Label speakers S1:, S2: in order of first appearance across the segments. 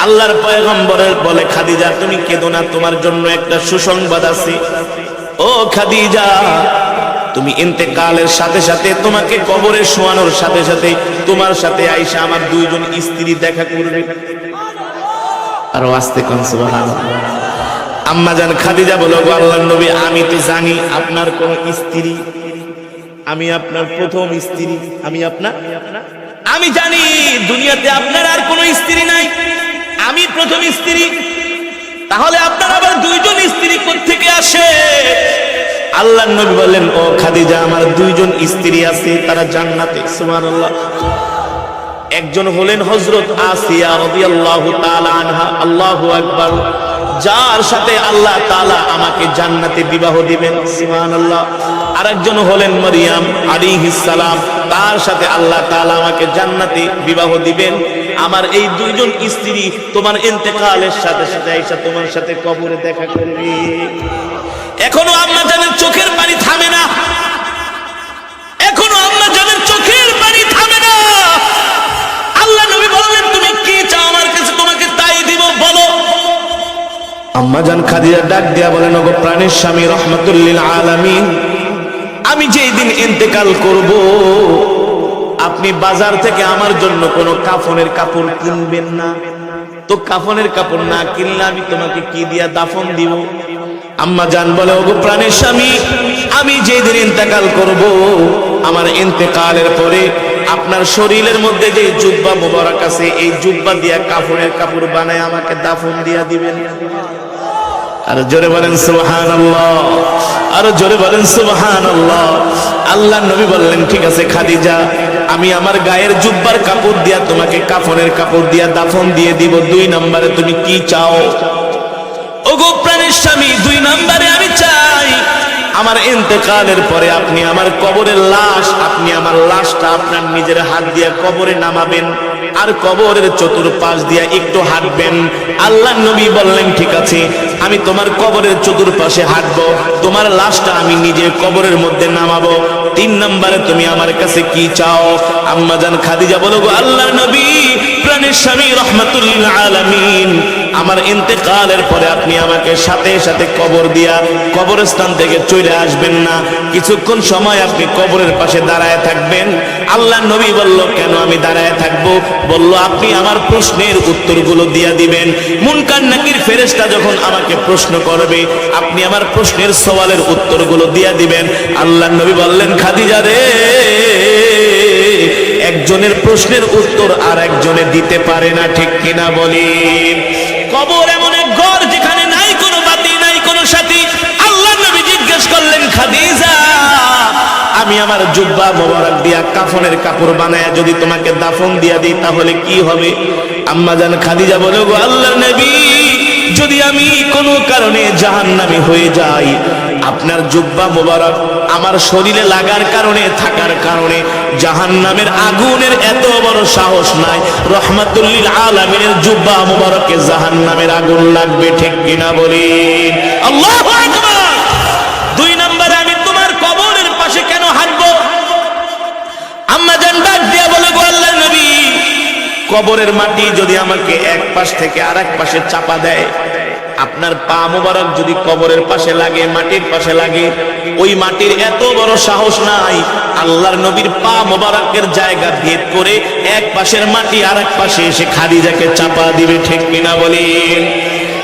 S1: আল্লাহর পয়গম্বরের বলে, খাদিজা তুমি কেঁদো না, তোমার জন্য একটা সুসংবাদ আছে। ও খাদিজা, তুমি ইন্তেকালের সাথে সাথে, তোমাকে কবরে শোয়ানোর সাথে সাথে তোমার সাথে আয়েশা আমার দুইজন স্ত্রী দেখা করবে। আর আস্তে কোন সুবহানাল্লাহ। আম্মা জান খাদিজা বলো, গো আল্লাহর নবী, আমি তো জানি আপনার কোন স্ত্রী, আমি আপনার প্রথম স্ত্রী, আমি জানি দুনিয়াতে আপনার আর কোন স্ত্রী নাই, আমি প্রথম স্ত্রী। তাহলে আপনার আবার দুইজন স্ত্রী কোত্থেকে আসে? আল্লাহর নবী বললেন, ও খাদিজা, আমার দুইজন স্ত্রী আছে, তারা জান্নাতে। সুবহানাল্লাহ। একজন হলেন হযরত আসিয়া রাদিয়াল্লাহু তাআলা আনহা, আল্লাহু আকবার, যার সাথে আল্লাহ তাআলা আমাকে জান্নাতে বিবাহ দিবেন। সুবহানাল্লাহ। আরেকজন হলেন মারইয়াম আলাইহিস সালাম, তার সাথে আল্লাহ তাআলা আমাকে জান্নাতে বিবাহ দিবেন। আমার এই দুইজন স্ত্রী তোমার ইন্তেকালের সাথে সাথে আয়েশা তোমার সাথে কবরে দেখা করবে। এখনো আম্মা জানের চোখের পানি থামে না, এখনো আম্মা জানের চোখের পানি থামে না। আল্লাহ নবী বললেন, তুমি কি চাও আমার কাছে, তোমাকে তাই দিব, বলো। আম্মা জান খাদিজা ডাক দিয়া বলেন, ওগো প্রাণের স্বামী রাহমাতুল লিল আলামিন, আমি যেই দিন ইন্তেকাল করব, আপনি বাজার থেকে আমার জন্য কোনো কাফনের কাপড় কিনবেন না। তো কাফনের কাপড় না কিনলে আমি তোমাকে কি দিয়া দাফন দিব? আম্মা জান বলে, ওগো প্রাণের স্বামী, আমি যেই দিন ইন্তেকাল করব, আমার ইন্তেকালের পরে আপনার শরীরের মধ্যে যে জুব্বা মোবারক আছে, এই জুব্বা দিয়া কাফনের কাপড় বানায় আমাকে দাফন দিয়া দিবেন। আর জোরে বলেন সুবহানাল্লাহ, আর জোরে বলেন সুবহানাল্লাহ। আল্লাহর নবী বললেন, ঠিক আছে খাদিজা, আমি আমার গায়ের জুব্বার কাপড় দিয়া তোমাকে কাফনের কাপড় দিয়া দাফন দিয়ে দিব। 2 নম্বরে তুমি কি চাও? ওগো প্রাণের স্বামী, 2 নম্বরে আমি চাই আমার ইন্তেকালের পরে আপনি আমার কবরের লাশ, আপনি আমার লাশটা আপনার নিজের হাত দিয়ে কবরে নামাবেন, আর কবরের চতুর্পাশ দিয়ে একটু হাঁটবেন। আল্লাহর নবী বললেন, ঠিক আছে, আমি তোমার কবরের চতুর্পাশে হাঁটবো, তোমার লাশটা আমি নিজে কবরের মধ্যে নামাবো। 3 নম্বরে তুমি আমার কাছে কি চাও? আম্মা জান খাদিজা বলো, গো আল্লাহর নবী, প্রাণের স্বামী রাহমাতুল লিল আলামিন, আমার ইন্তেকালের পরে আপনি আমাকে সাথে সাথে কবর দিয়া কবরস্থান থেকে চলে আসবেন না, কিছুক্ষণ সময় আপনি কবরের পাশে দাঁড়ায় থাকবেন। আল্লাহর নবী বলল, কেন আমি দাঁড়ায় থাকবো? বলল, আপনি আমার প্রশ্নের উত্তরগুলো দিয়া দিবেন। মুনকার নাকির ফেরেশতা যখন আমাকে প্রশ্ন করবে, আপনি আমার প্রশ্নের সওয়ালের উত্তরগুলো দিয়া দিবেন। আল্লাহর নবী বললেন, খাদিজা রে, একজনের প্রশ্নের উত্তর আর একজনে দিতে পারে না, ঠিক কিনা বলেন? কবর এমন এক ঘর যেখানে নাই কোনো বাতি, নাই কোনো সাথী। আল্লাহর নবী জিজ্ঞেস করলেন, খাদিজা, আমি আমার জুব্বা মোবারক দিয়া কাফনের কাপড় বানায়া যদি তোমাকে দাফন দিয়া দিই, তাহলে কি হবে? আম্মা জান খাদিজা বলে, গো আল্লাহর নবী, যদি আমি কোনো কারণে জাহান্নামী হয়ে যাই, আপনার জুব্বা মোবারক আমার শরীরে লাগার কারণে, থাকার কারণে জাহান্নামের আগুনের এত বড় সাহস নাই, রাহমাতুল লিল আলামিনের জুব্বা মোবারকে জাহান্নামের আগুন লাগবে, ঠিক কিনা বলেন? আল্লাহু আকবার। 2 নম্বরে আমি তোমার কবরের পাশে কেন হাঁটবো? আম্মা জান ডাক দিয়া বলে, গো আল্লাহর নবী, কবরের মাটি যদি আমাকে এক পাশ থেকে আরেক পাশে চাপা দেয়, আপনার পা মোবারক যদি কবরের পাশে লাগে, মাটির পাশে লাগে, ওই মাটির এত বড় সাহস নাই আল্লাহর নবীর পা মোবারকের জায়গা ভেদ করে এক পাশের মাটি আরেক পাশে এসে খাদিজাকে চাপা দিবে, ঠিক কিনা বলেন?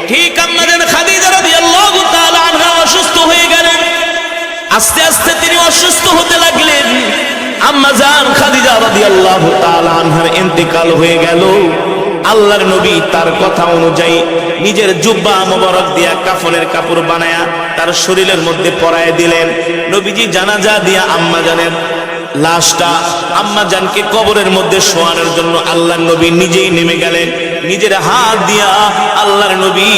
S1: ঠিক আম্মা জান খাদিজা রাদিয়াল্লাহু তাআলা আনহা অসুস্থ হয়ে গেলেন। আস্তে আস্তে তিনি অসুস্থ হতে লাগলেন। আম্মা জান খাদিজা রাদিয়াল্লাহু তাআলা আনহার ইন্তেকাল হয়ে গেল। আল্লাহর নবী তার কথা অনুযায়ী নিজের জুব্বা মোবারক দিয়া কাফনের কাপড় বানায়া তার শরীরের মধ্যে পরায় দিলেন। নবীজি জানাজা দিয়া আম্মা জানের লাশটা আম্মা জানকে কবরের মধ্যে শোয়ানোর জন্য আল্লাহর নবী নিজেই নেমে গেলেন। নিজের হাত দিয়া আল্লাহর নবী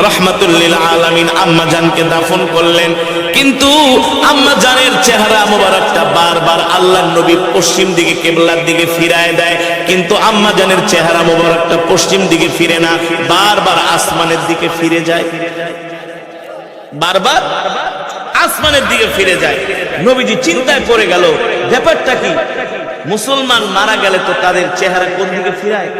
S1: রাহমাতুল লিল আলামিন আম্মা জানকে দাফন করলেন। কিন্তু আম্মা জানের চেহারা মোবারকটা বারবার আল্লাহর নবী পশ্চিম দিকে কিবলার দিকে ফিরায় দেয়, কিন্তু আম্মা জানের চেহারা মোবারকটা পশ্চিম দিকে ফিরে না, বারবার আসমানের দিকে ফিরে যায়, বারবার আসমানের দিকে ফিরে যায়। নবীজি চিন্তায় পড়ে গেল, ব্যাপারটা কি? মুসলমান মারা গেলে তো তাদের চেহারা কোন দিকে ফিরায়?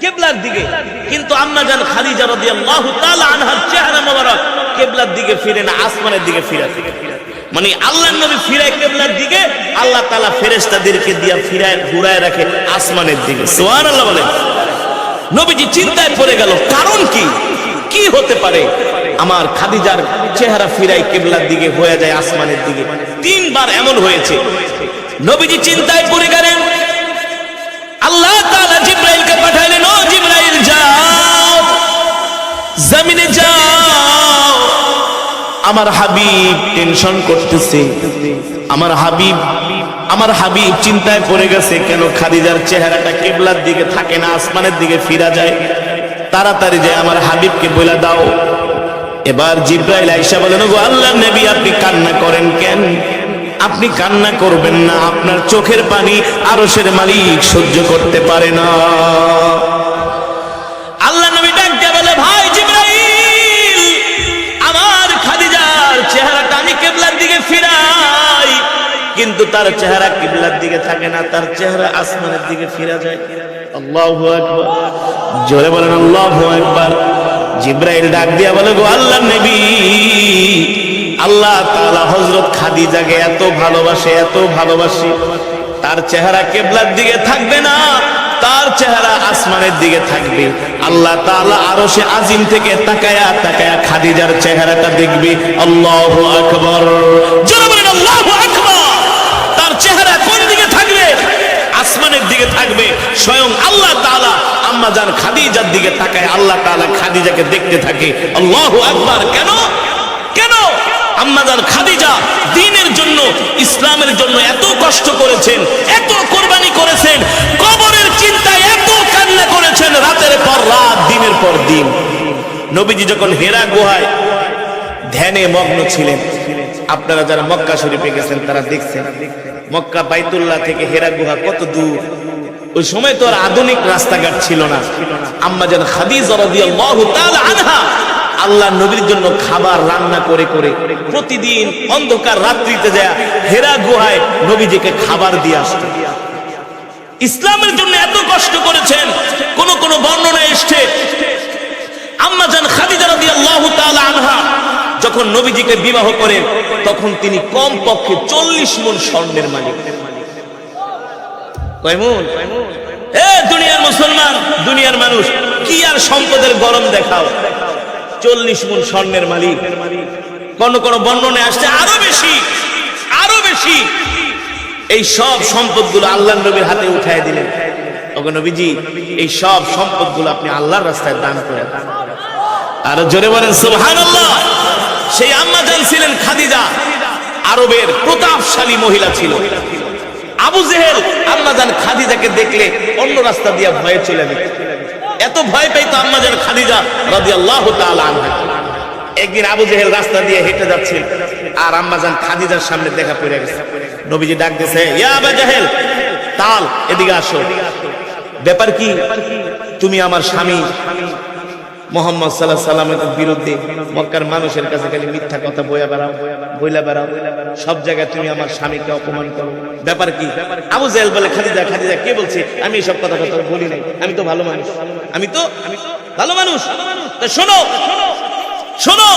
S1: কিবলার দিকে, কিন্তু আম্মা জান খাদিজা রাদিয়াল্লাহু তাআলা আনহার চেহারা মোবারক কিবলার দিকে ফিরে না, আসমানের দিকে ফিরে। মানে আল্লাহর নবী ফিরায় কিবলার দিকে, আল্লাহ তাআলা ফেরেশতাদেরকে দিয়া ফিরায় ঘুরায় রাখে আসমানের দিকে। সুবহানাল্লাহ বলেন। নবীজি চিন্তায় পড়ে গেল, কারণ কি, কি হতে পারে আমার খাদিজার চেহারা ফিরায় কিবলার দিকে হয়ে যায় আসমানের দিকে। 3 বার এমন হয়েছে। নবীজি চিন্তায় পড়ে গেলেন। আল্লাহ তাআলা জিবরাইলকে পাঠাইলেন, ও জিবরাইল যাও, জমিনে যাও, আমার হাবিব টেনশন করতেছে, আমার হাবিব চিন্তায় পড়ে গেছে, কেন খাদিজার চেহারাটা কিবলার দিকে থাকে না, আসমানের দিকে ফিরা যায়। তাড়াতাড়ি যে আমার হাবিবকে বলে দাও। এবার জিবরাইল আয়েশা বলেন, গো আল্লাহর নবী, আপনি কান্না করেন কেন? আপনি কান্না করবেন না, আপনার চোখের পানি আরশের মালিক সহ্য করতে পারে না। আল্লাহ নবী ডাক দিয়ে বলে, ভাই জিবরাইল, আমার খাদিজার চেহারাটা আমি কিবলার দিকে ফিরাই, কিন্তু তার চেহারা কিবলার দিকে থাকে না, তার চেহারা আসমানের দিকে ফিরা যায়। আল্লাহু আকবার, জোরে বলেন আল্লাহু আকবার। জিবরাইল ডাক দিয়া বলে, গো আল্লাহর নবী, আল্লাহ তাআলা হযরত খাদিজাকে এত ভালোবাসে, তার চেহারা কিবলার দিকে থাকবে না, তার চেহারা আসমানের দিকে থাকবে। আল্লাহ তাআলা আরশে আজিম থেকে তাকায়া তাকায়া খাদিজার চেহারাটা দেখবে। আল্লাহু আকবার, জোরে বলেন আল্লাহু আকবার। তার চেহারা কোন দিকে থাকবে? আসমানের দিকে থাকবে। স্বয়ং আল্লাহ তাআলা আম্মা জান খাদিজার দিকে তাকায়, আল্লাহ তাআলা খাদিজাকে দেখতে থাকে। আল্লাহু আকবার। কেন? আম্মা জান খাদিজা দ্বীনের জন্য, ইসলামের জন্য এত কষ্ট করেছেন, এত কুরবানি করেছেন, কবরের চিন্তায় এত কান্না করেছেন, রাতের পর রাত, দিনের পর দিন। নবীজি যখন হেরা গুহায় ধ্যানে মগ্ন ছিলেন, আপনারা যারা মক্কা শরীফে গেছেন তারা দেখছেন, মক্কা বাইতুল্লাহ থেকে হেরা গুহা কত দূর। ওই সময় তো আর আধুনিক রাস্তাঘাট ছিল না। আম্মা জান খাদিজা রাদিয়াল্লাহু তাআলা আনহা আল্লাহ নবীর জন্য খাবার রান্না করে করে প্রতিদিন অন্ধকার রাত্রিতে যায় হেরা গুহায় নবীজিকে খাবার দিয়ে আসতেন। ইসলামের জন্য এত কষ্ট করেছেন। কোন কোন বর্ণনায় এসেছে আম্মা জান খাদিজা রাদিয়াল্লাহু তাআলা আনহা যখন নবীজিকে বিবাহ করেন, তখন তিনি কম পক্ষে 40 মণ স্বর্ণের মালিক। কয় মণ? দুনিয়ার মুসলমান, দুনিয়ার মানুষ, কি আর সম্পদের গরম দেখাও, 40 মণ স্বর্ণের মালিক। কোন কোন বর্ণনায় আসছে আরো বেশি। এই সব সম্পদগুলো আল্লাহর নবীর হাতে উঠায় দিলেন। ওগো নবীজি, এই সব সম্পদগুলো আপনি আল্লাহর রাস্তায় দান করেন। আর জোরে বলেন সুবহানাল্লাহ। সেই আম্মা জান ছিলেন খাদিজা, আরবের প্রতাপশালী মহিলা ছিল। আবু জেহেল আম্মা জান খাদিজাকে দেখলে অন্য রাস্তা দিয়ে ভয়ে চলে যেত। এত ভয় পাইতো আম্মা জান খাদিজা রাদিয়াল্লাহু তাআলা আনহা। একদিন আবু জেহেল রাস্তা দিয়ে হেঁটে যাচ্ছে, আর আম্মা জান খাদিজার সামনে দেখা পড়ে গেছে। নবীজি ডাক দিয়েছে, ইয়া আবু জেহেল, তাল, এদিকে আসো। ব্যাপার কি? তুমি আমার স্বামী মুহাম্মদ সাল্লাল্লাহু আলাইহি সাল্লামের বিরুদ্ধে মক্কার মানুষের কাছে খালি মিথ্যা কথা বইলা বেড়াও, সব জায়গায় তুমি আমার স্বামীকে অপমান করো। ব্যাপার কি? আবু জেহেল বলে, খাদিজা, কে বলছে? আমি এসব কথা বলি নাই, আমি তো ভালো মানুষ, আমি তো ভালো মানুষ। তা শোনো,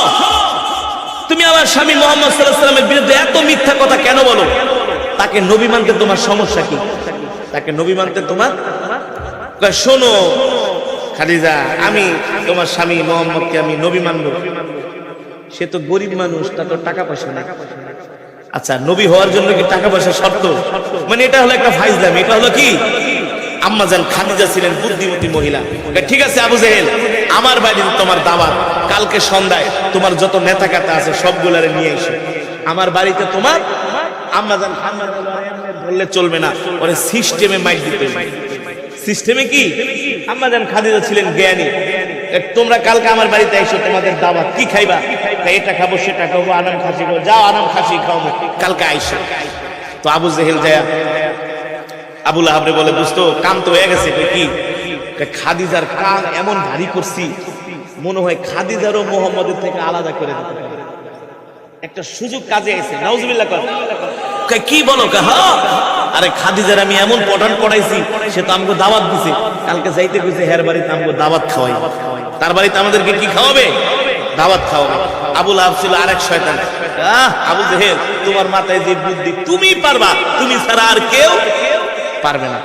S1: তুমি আমার স্বামী মুহাম্মদ সাল্লাল্লাহু আলাইহি সাল্লামের বিরুদ্ধে এত মিথ্যা কথা কেন বলো? তাকে নবী মানতে তোমার সমস্যা কি? তাকে নবী মানতে তোমার? শোনো খাদিজা, আমি তোমার স্বামী মুহাম্মদকে আমি নবী মানবো, সে তো গরিব মানুষ, তার তো টাকা পয়সা নাই। আচ্ছা, নবী হওয়ার জন্য কি টাকা পয়সা শর্ত? মানে এটা হলো একটা ফাইজলামি। এটা হলো কি? আম্মা জান খাদিজা ছিলেন বুদ্ধিমতী মহিলা। ঠিক আছে আবু জেহেল, আমার বাড়িতে তোমার দাওয়াত, কালকে সন্ধ্যায় তোমার যত নেতা কাটা আছে সবগুলারে নিয়ে এসো আমার বাড়িতে। তোমার আম্মা জান খাদিজা বললে চলবে না, ওরে সিস্টেমে মাইক দিতে। সিস্টেমে কি? আম্মা জান খাদিজা ছিলেন জ্ঞানী। তোমরা কালকে আমার বাড়িতে এসো, তোমাদের দাওয়াত, কি খাইবা? এটা খাবো, সেটা খাবো, আনাম খাসি খাবো, যাও আনাম খাসি খাবো, কালকে আইসো। তো আবু জেহেল যায় আবু লাহাবরে বলে, বুঝতো কাম তো হয়ে গেছে। কি? খাদিজার কান এমন ভারী করছি, মনে হয় খাদিজারও মুহাম্মদের থেকে আলাদা করে দিতে পারে। একটা সুযোগ কাজে এসে, নাউজুবিল্লাহ। কি বলো? হ্যাঁ, আরে খাদিজার আমি এমন পঠান পড়াইছি, সে তো আমাকে দাওয়াত দিছে, কালকে যাইতে কইছে হের বাড়িতে আমাকে দাওয়াত খাওয়াই, তার বাড়িতে আমাদেরকে কি খাওয়াবে? দাওয়াত খাওয়াবে। আবু লাহাব ছিল আরেক শয়তান। আবু জেহেল, তোমার মাথায় যে বুদ্ধি, তুমি পারবা, তুমি ছাড়া আর কেউ পারবে না।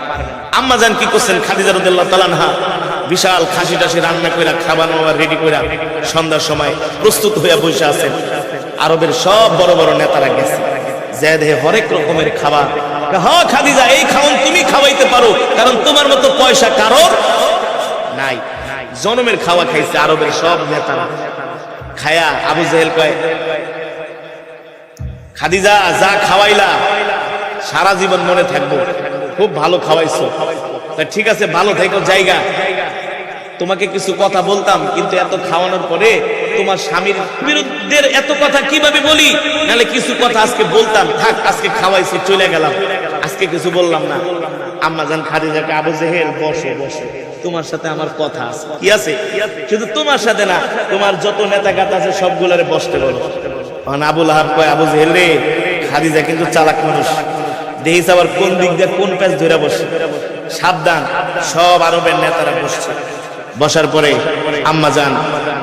S1: আম্মা জান কি করছেন? খাদিজা রাদিয়াল্লাহু তাআলা আনহা বিশাল খাসি টাসি রান্না কইরা, খাবার মাবার রেডি কইরা সন্ধ্যার সময় প্রস্তুত হইয়া বসে আছেন। আরবের সব বড় বড় নেতারা গেছে, যে দেহে হরেক রকমের খাবার। হ্যাঁ খাদিজা, এই খাওন তুমি খাওয়াইতে পারো, কারণ তোমার মতো পয়সা কারোর নাই। জনমের খাওয়া খাইছে আরবের সব নেতারা। খায়া আবু জেহেল কয়, খাদিজা যা খাওয়াইলা সারা জীবন মনে থাকবো, খুব ভালো খাওয়াইছো। ঠিক আছে, ভালো থেকো, জায়গা। তোমাকে কিছু কথা বলতাম, কিন্তু এত খাওয়ানোর পরে তোমার স্বামীর বিরুদ্ধে এত কথা কিভাবে বলি? নাহলে কিছু কথা আজকে বলতাম, থাক আজকে খাওয়াইছো, চলে গেলাম, আজকে কিছু বললাম না। আম্মা জান খাদিজাকে, আবু জেহেল বসে বসে, তোমার সাথে আমার কথা আছে। কি আছে? শুধু তোমার সাথে না, তোমার যত নেতা গাতা আছে সবগুলারে বসতে বলো। আবু লাহাব কয়, আবু জেহেল রে, খাদিজা কিন্তু চালাক মানুষ, দেখিস আবার কোন দিক দিয়ে কোন প্যাচ ধরে বসে, সাবধান। সব আরবের নেতারা বসছে। বসার পরে আম্মা জান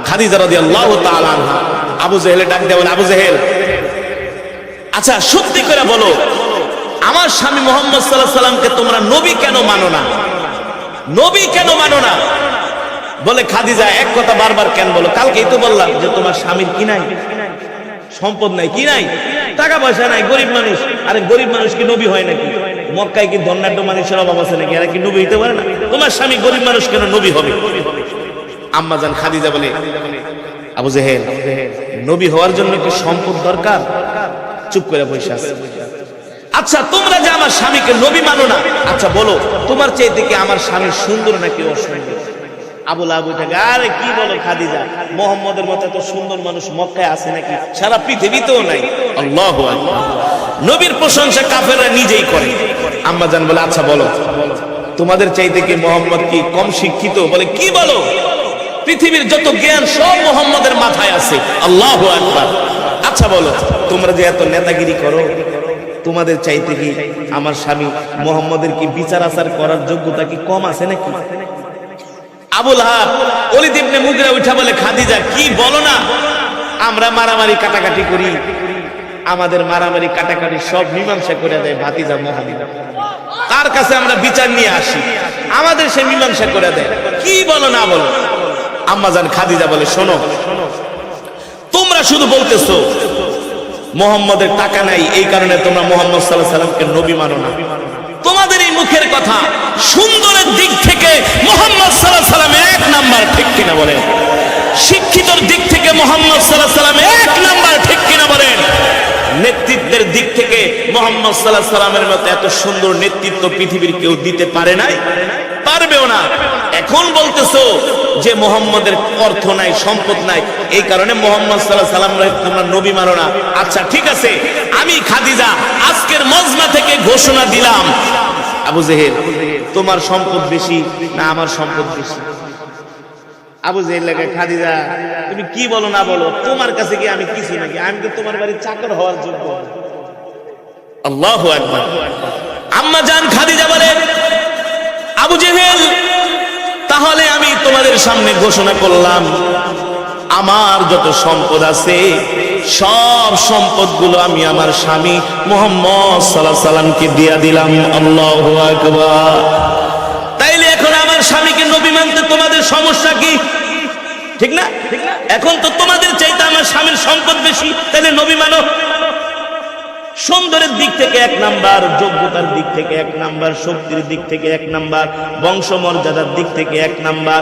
S1: খাদিজা রাদিয়াল্লাহু তাআলা আনহা আবু জেহেলে ডাক দেয়, বলে, আবু জেহেল, আচ্ছা সত্যি করে বলো, আমার স্বামী মুহাম্মদ সাল্লাল্লাহু আলাইহি সাল্লামকে তোমরা নবী কেন মানো না? নবী কেন মানো না? বলে, খাদিজা এক কথা বারবার কেন বলো? কালকেই তো বললাম যে তোমার স্বামীর কি নাই, সম্পদ নাই। কি নাই? টাকা পয়সা নাই, গরিব মানুষ। আরে গরিব মানুষ কি নবী হয় নাকি? মক্কায় কি ধন্যাঢ্য মানুষের অভাব আছে নাকি? এরা কি নবী হইতে পারে না? তোমার স্বামী গরিব মানুষ, কেন নবী হবে? আম্মা জান খাদিজা বলে, আবু জেহেল, নবী হওয়ার জন্য কি সম্পদ দরকার? চুপ করে বসে আছে। আচ্ছা তোমরা যে আমার স্বামীকে নবী মানো না, আচ্ছা বলো, তোমার চাইতে কি আমার স্বামী সুন্দর নাকি অসুন্দর? আবু লাহাব উঠে, আরে কি বলো খাদিজা, মুহাম্মদের মতো এত সুন্দর মানুষ মক্কায় আছে নাকি? সারা পৃথিবীতেও নাই। আল্লাহু আকবার। নবীর প্রশংসা কাফেররা নিজেই করে। আম্মা জান বলে, আচ্ছা বলো, তোমাদের চাইতে কি মুহাম্মদ কি কম শিক্ষিত? বলে, কি বলো, পৃথিবীর যত জ্ঞান সব মুহাম্মদের মাথায় আছে। আল্লাহু আকবার। আচ্ছা বলো, তোমরা যে এত নেতাগিরি করো, তোমাদের চাইতে কি আমার স্বামী মুহাম্মদের কি বিচার আচার করার যোগ্যতা কি কম আছে নাকি? আবু লাহাব ওলীদ ইবনে মুগিরা উঠা বলে, খাদিজা কি বলো না, আমরা মারামারি কাটাকাটি করি, আমাদের মারামারি কাটাকাটি সব মীমাংসা করে দেয় ভাতিজা মুহাম্মদ, তার কাছে আমরা বিচার নিয়ে আসি, আমাদের সে মীমাংসা করে দেয়। কি বলো না বলো? আম্মা জান খাদিজা বলে, শোনো, তোমরা শুধু বলতেছো মুহাম্মদের টাকা নাই, এই কারণে তোমরা মুহাম্মদ সাল্লাল্লাহু আলাইহি সাল্লামকে নবী মানো না। তোমাদের এই মুখের কথা, সুন্দরের দিক থেকে মুহাম্মদ সাল্লাল্লাহু আলাইহি সাল্লাম এক নাম্বার, ঠিক কিনা বলেন? শিক্ষিতর দিক থেকে মুহাম্মদ সাল্লাল্লাহু আলাইহি সাল্লাম এক নাম্বার, ঠিক কিনা বলেন? নেতৃত্বের দিক থেকে মুহাম্মদ সাল্লাল্লাহু আলাইহি সাল্লামের মতো এত সুন্দর নেতৃত্ব পৃথিবীর কেউ দিতে পারে নাই, পারবেও না। এখন বলতেছো যে মুহাম্মদের অর্থ নাই, সম্পদ নাই, এই কারণে মুহাম্মদ সাল্লাল্লাহু আলাইহি সাল্লাম তোমরা নবী মানো না। আচ্ছা ঠিক আছে, আমি খাদিজা আজকের মজমা থেকে ঘোষণা দিলাম, আবু জেহেল তোমার সম্পদ বেশি না আমার সম্পদ বেশি? আবু জেহেল লাগে, খাদিজা তুমি কি বলো না বলো, তোমার কাছে কি আমি কিছু নাকি? আমি তো তোমার বাড়ির চাকর হওয়ার যোগ্য। আল্লাহু আকবার। আম্মা জান খাদিজা বলে, আবু জেহেল তাহলে আমি তোমাদের সামনে ঘোষণা করলাম, আমার যত সম্পদ আছে সব সম্পদগুলো আমি আমার স্বামী মুহাম্মদ সাল্লাল্লাহু আলাইহি সাল্লামকে দিয়া দিলাম। আল্লাহু আকবার। তাইলে এখন আমার স্বামীকে নবী মানতে তোমাদের সমস্যা কি? ঠিক না? এখন তো তোমাদের চাইতে আমার স্বামীর সম্পদ বেশি, তাহলে নবী মানো। সুন্দরের দিক থেকে এক নাম্বার, যোগ্যতার দিক থেকে এক নাম্বার, শক্তির দিক থেকে এক নাম্বার, বংশমর্যাদার দিক থেকে এক নাম্বার,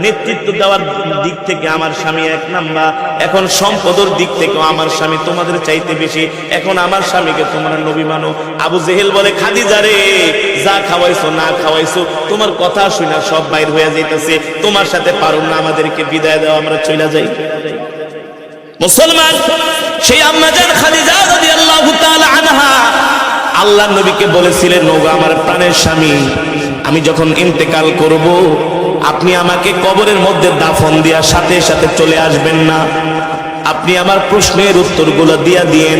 S1: নেতৃত্ব দেওয়ার দিক থেকে আমার স্বামী এক নাম্বার, এখন সম্পদের দিক থেকেও আমার স্বামী তোমাদের চাইতে বেশি, এখন আমার স্বামীকে তোমরা নবী মানো। আবু জেহেল বলে, খাদিজা রে, যা খাওয়াইছো না খাওয়াইছো তোমার কথা শুনে সব বাইর হয়ে যাইতেছে, তোমার সাথে পারুম না, আমাদেরকে বিদায় দাও, আমরা চলে যাই। মুসলমান সেই আম্মা জান খাদিজা রাদিয়াল্লাহু তাআলা আনহা আল্লাহর নবীকে বলেছিলেন, ওগো আমার প্রাণের স্বামী, আমি যখন ইন্তেকাল করব আপনি আমাকে কবরের মধ্যে দাফন দিয়া সাথে সাথে চলে আসবেন না, আপনি আমার প্রশ্নের উত্তরগুলো দিয়া দিয়েন,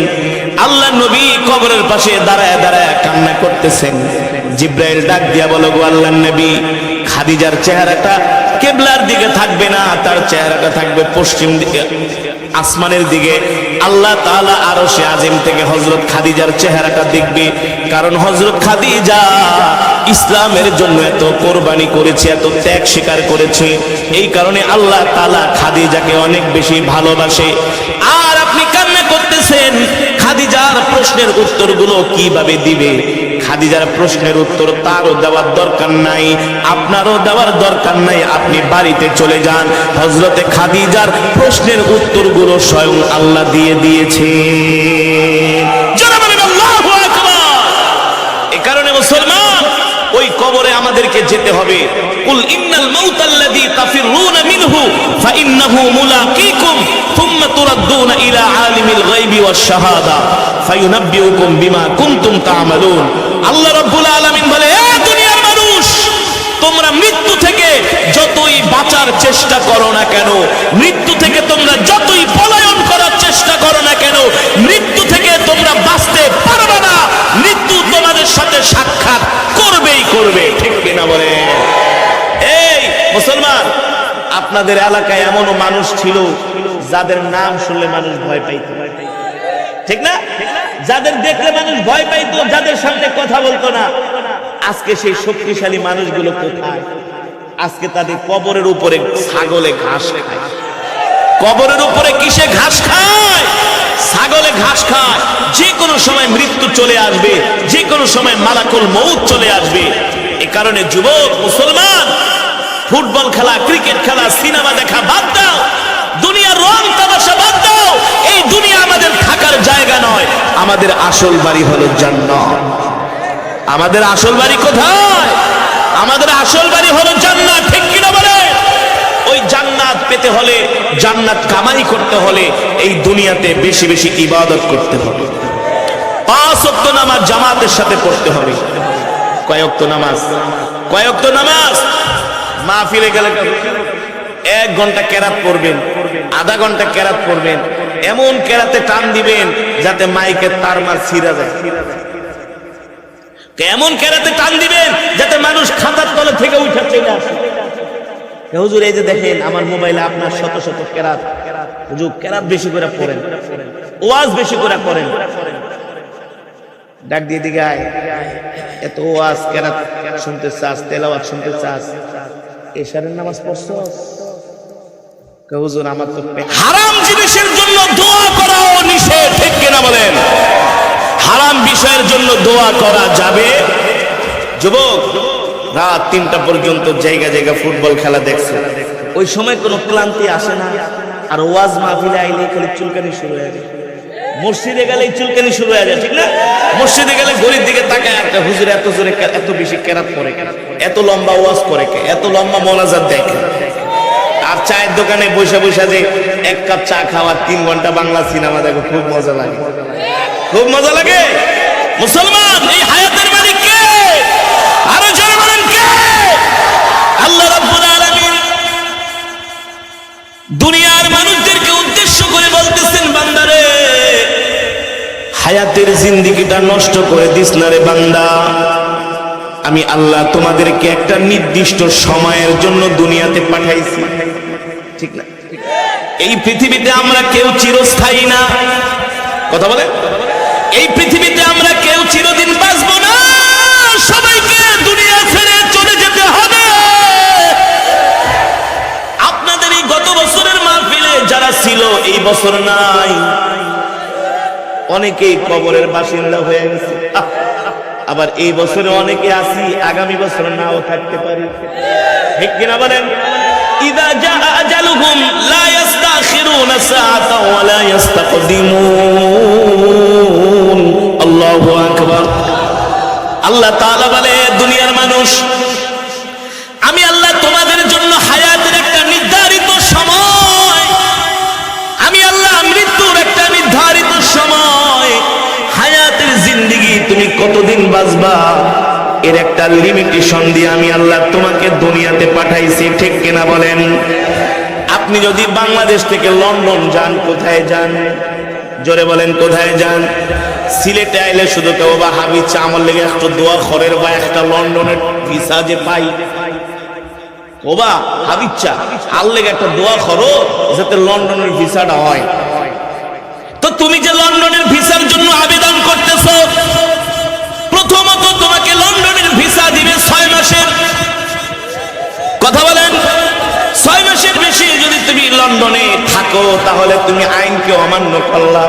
S1: আল্লাহ নবী কবরের পাশে দাঁড়ায় দাঁড়ায় কান্না করতেছেন। জিব্রাইল ডাক দিয়া বলো, গো আল্লাহর নবী, খাদিজার চেহারাটা কিবলার দিকে থাকবে না, তার চেহারাটা থাকবে পশ্চিম দিকে, আসমানের দিকে। আল্লাহ তাআলা আরশে আজিম থেকে হযরত খাদিজার চেহারাটা দেখবে, কারণ হযরত খাদিজা ইসলামের জন্য এত কোরবানি করেছে, এত ত্যাগ স্বীকার করেছে। এই কারণে আল্লাহ তাআলা খাদিজাকে অনেক বেশি ভালোবাসে। আর আপনি কান্না করতেছেন, খাদিজার প্রশ্নের উত্তরগুলো কিভাবে দিবে? খাদিজার প্রশ্নের উত্তর তারও দেওয়ার দরকার নাই, আপনারও দেওয়ার দরকার নাই। আপনি বাড়িতে চলে যান, হযরতে খাদিজার প্রশ্নের উত্তরগুলো স্বয়ং আল্লাহ দিয়ে দিয়েছে। আল্লাহু আকবার। এই কারণে মুসলমান, ওই কবরে আমাদেরকে যেতে হবে। কুল ইন্নাল মাউতাল্লাযী তাফিরুনা মিনহু ফাইন্নাহু মুলাকীকুম থুম্মা তুরাদ্দুনা ইলা আলিমিল গায়বি ওয়াশ শাহাদা ফায়ুনাব্বিউকুম বিমা কুনতুম তা'মালুন। আল্লাহ রাব্বুল আলামিন বলে, এ দুনিয়ার মানুষ, তোমরা মৃত্যু থেকে যতই বাঁচার চেষ্টা করো না কেন, মৃত্যু থেকে তোমরা যতই পলায়ন করার চেষ্টা করো না কেন, মৃত্যু থেকে তোমরা বাঁচতে পারবে না। মৃত্যু তোমাদের সাথে সাক্ষাৎ করবেই করবে, ঠিক কিনা বলে? এই মুসলমান, আপনাদের এলাকায় এমনও মানুষ ছিল যাদের নাম শুনলে মানুষ ভয় পাইত, ঠিক না? যাদের দেখলে মানুষ ভয় পাইত, যাদের সামনে কথা বলতো না। আজকে সেই শক্তিশালী মানুষগুলো কোথায়? আজকে তাদের কবরের উপরে ছাগলে ঘাস খায়। কবরের উপরে কিসে ঘাস খায়? ছাগলে ঘাস খায়। যে কোনো সময় মৃত্যু চলে আসবে, যে কোনো সময় মালাকুল মউত চলে আসবে। এই কারণে যুবক মুসলমান, ফুটবল খেলা, ক্রিকেট খেলা, সিনেমা দেখা বাদ দাও, দুনিয়ার রং তামাশা বাদ দাও। এই দুনিয়া আমাদের থাকার জায়গা নয়, আমাদের আসল বাড়ি হলো জান্নাত। আমাদের আসল বাড়ি কোথায়? আমাদের আসল বাড়ি হলো জান্নাত, ঠিক কিনা বলে? ওই জান্নাত পেতে হলে, জান্নাত কামাই করতে হলে এই দুনিয়াতে বেশি বেশি ইবাদত করতে হবে। 5 ওয়াক্ত নামাজ জামাতের সাথে পড়তে হবে। কয় ওয়াক্ত নামাজ? কয় ওয়াক্ত নামাজ? মাহফিলে গেলে 1 ঘন্টা কেরাত পড়বেন, আধা ঘন্টা কেরাত পড়বেন, এমন কেরাতে টান দিবেন যাতে মাইকের তার মার ছিঁড়া যায়। এমন কেরাতে টান দিবেন যাতে মানুষ খাতার তলে থেকে উঠে চলে আসে। হুজুর, এই যে দেখেন আমার মোবাইলে আপনার শত শত কেরাত, হুজুর কেরাত বেশি করে পড়েন, ওয়াজ বেশি করে করেন। ডাক দিয়ে দিকে আয়, এত ওয়াজ কেরাত শুনতে চাস, তেলাওয়াত শুনতে চাস, এশারের নামাজ পড়ছস? হুজুর আমার তো হারাম জিনিসের জন্য দোয়া করাও নিষেধ, ঠিক কিনা বলেন? হারাম বিষয়ের জন্য দোয়া করা যাবে? যুবক, রাত 3টা পর্যন্ত জায়গা জায়গা ফুটবল খেলা দেখছে, ওই সময় কোনো ক্লান্তি আসে না। আর ওয়াজ মাহফিলে আইলে খালি চুলকানি শুরু হয়ে যায়, মসজিদে গেলে চুলকানি শুরু হয়ে যায়, ঠিক না? মসজিদে গেলে ঘড়ির দিকে তাকায়, একটা হুজুর এত জোরে এত বেশি কেরাত পড়ে, এত লম্বা ওয়াজ করে, এত লম্বা মোনাজাত দেখে। আর চায়ের দোকানে বসে বসে যে 1 কাপ চা খাওয়া, 3 ঘন্টা বাংলা সিনেমা দেখো, খুব মজা লাগে, খুব মজা লাগে। মুসলমান, এই হায়াতের মালিক কে? আরো জোরে বলেন কে? আল্লাহ রাব্বুল আলামিন দুনিয়ার মানুষদেরকে উদ্দেশ্য করে বলতেছেন, বান্দারে, হায়াতের জিন্দেগিটা নষ্ট করে দিস না রে বান্দা। আমি আল্লাহ তোমাদেরকে একটা নির্দিষ্ট সময়ের জন্য দুনিয়াতে পাঠাইছি, ঠিক না? এই পৃথিবীতে আমরা কেউ চিরস্থায়ী না, কথা বলে। এই পৃথিবীতে আমরা কেউ চিরদিন বাঁচবো না, সবাইকে দুনিয়া ছেড়ে চলে যেতে হবে। আপনাদের এই গত বছরের মাহফিলে যারা ছিল, এই বছর নাই, অনেকেই কবরের বাসিন্দা হয়ে গেছে। আবার এই বছরে অনেকে আছি, আগামী বছর নাও থাকতে পারি, ঠিক কিনা বলেন? ইযা জাআ আজালুহুম লা ইস্তাখিরুনা সাআতাও ওয়া লা ইস্তাকদিমুন। আল্লাহু আকবার। আল্লাহ তাআলা বলে, দুনিয়ার মানুষ, আমি আল্লাহ তোমাদের জন্য হায়াতের একটা নির্ধারিত সময়, আমি আল্লাহ মৃত্যুর একটা নির্ধারিত সময়, হায়াতের জিন্দেগি তুমি কতদিন বাঁচবা এর একটা লিমিটেশন দিয়ে আমি আল্লাহ তোমাকে দুনিয়াতে পাঠাইছি, ঠিক কিনা বলেন? আপনি যদি বাংলাদেশ থেকে লন্ডন যান, কোথায় যান? জোরে বলেন কোথায় যান? সিলেটে আইলে শুধু কেউ বা হাবিচ্ছে আমার লেগে একটা দোয়া খরের বা একটা লন্ডনের ভিসা যে পাই, ওবা হাবিচ্ছা আর লেগে একটা দোয়া করো যাতে লন্ডনের ভিসাটা হয়। তো তুমি যে লন্ডনের ভিসার জন্য আবেদন করতেছো, প্রথমত তোমাকে লন্ডনের ভিসা দিবে 6 মাসের। কথা বলেন, 6 মাসের বেশি যদি তুমি লন্ডনে থাকো তাহলে তুমি আইনকে অমান্য করলা,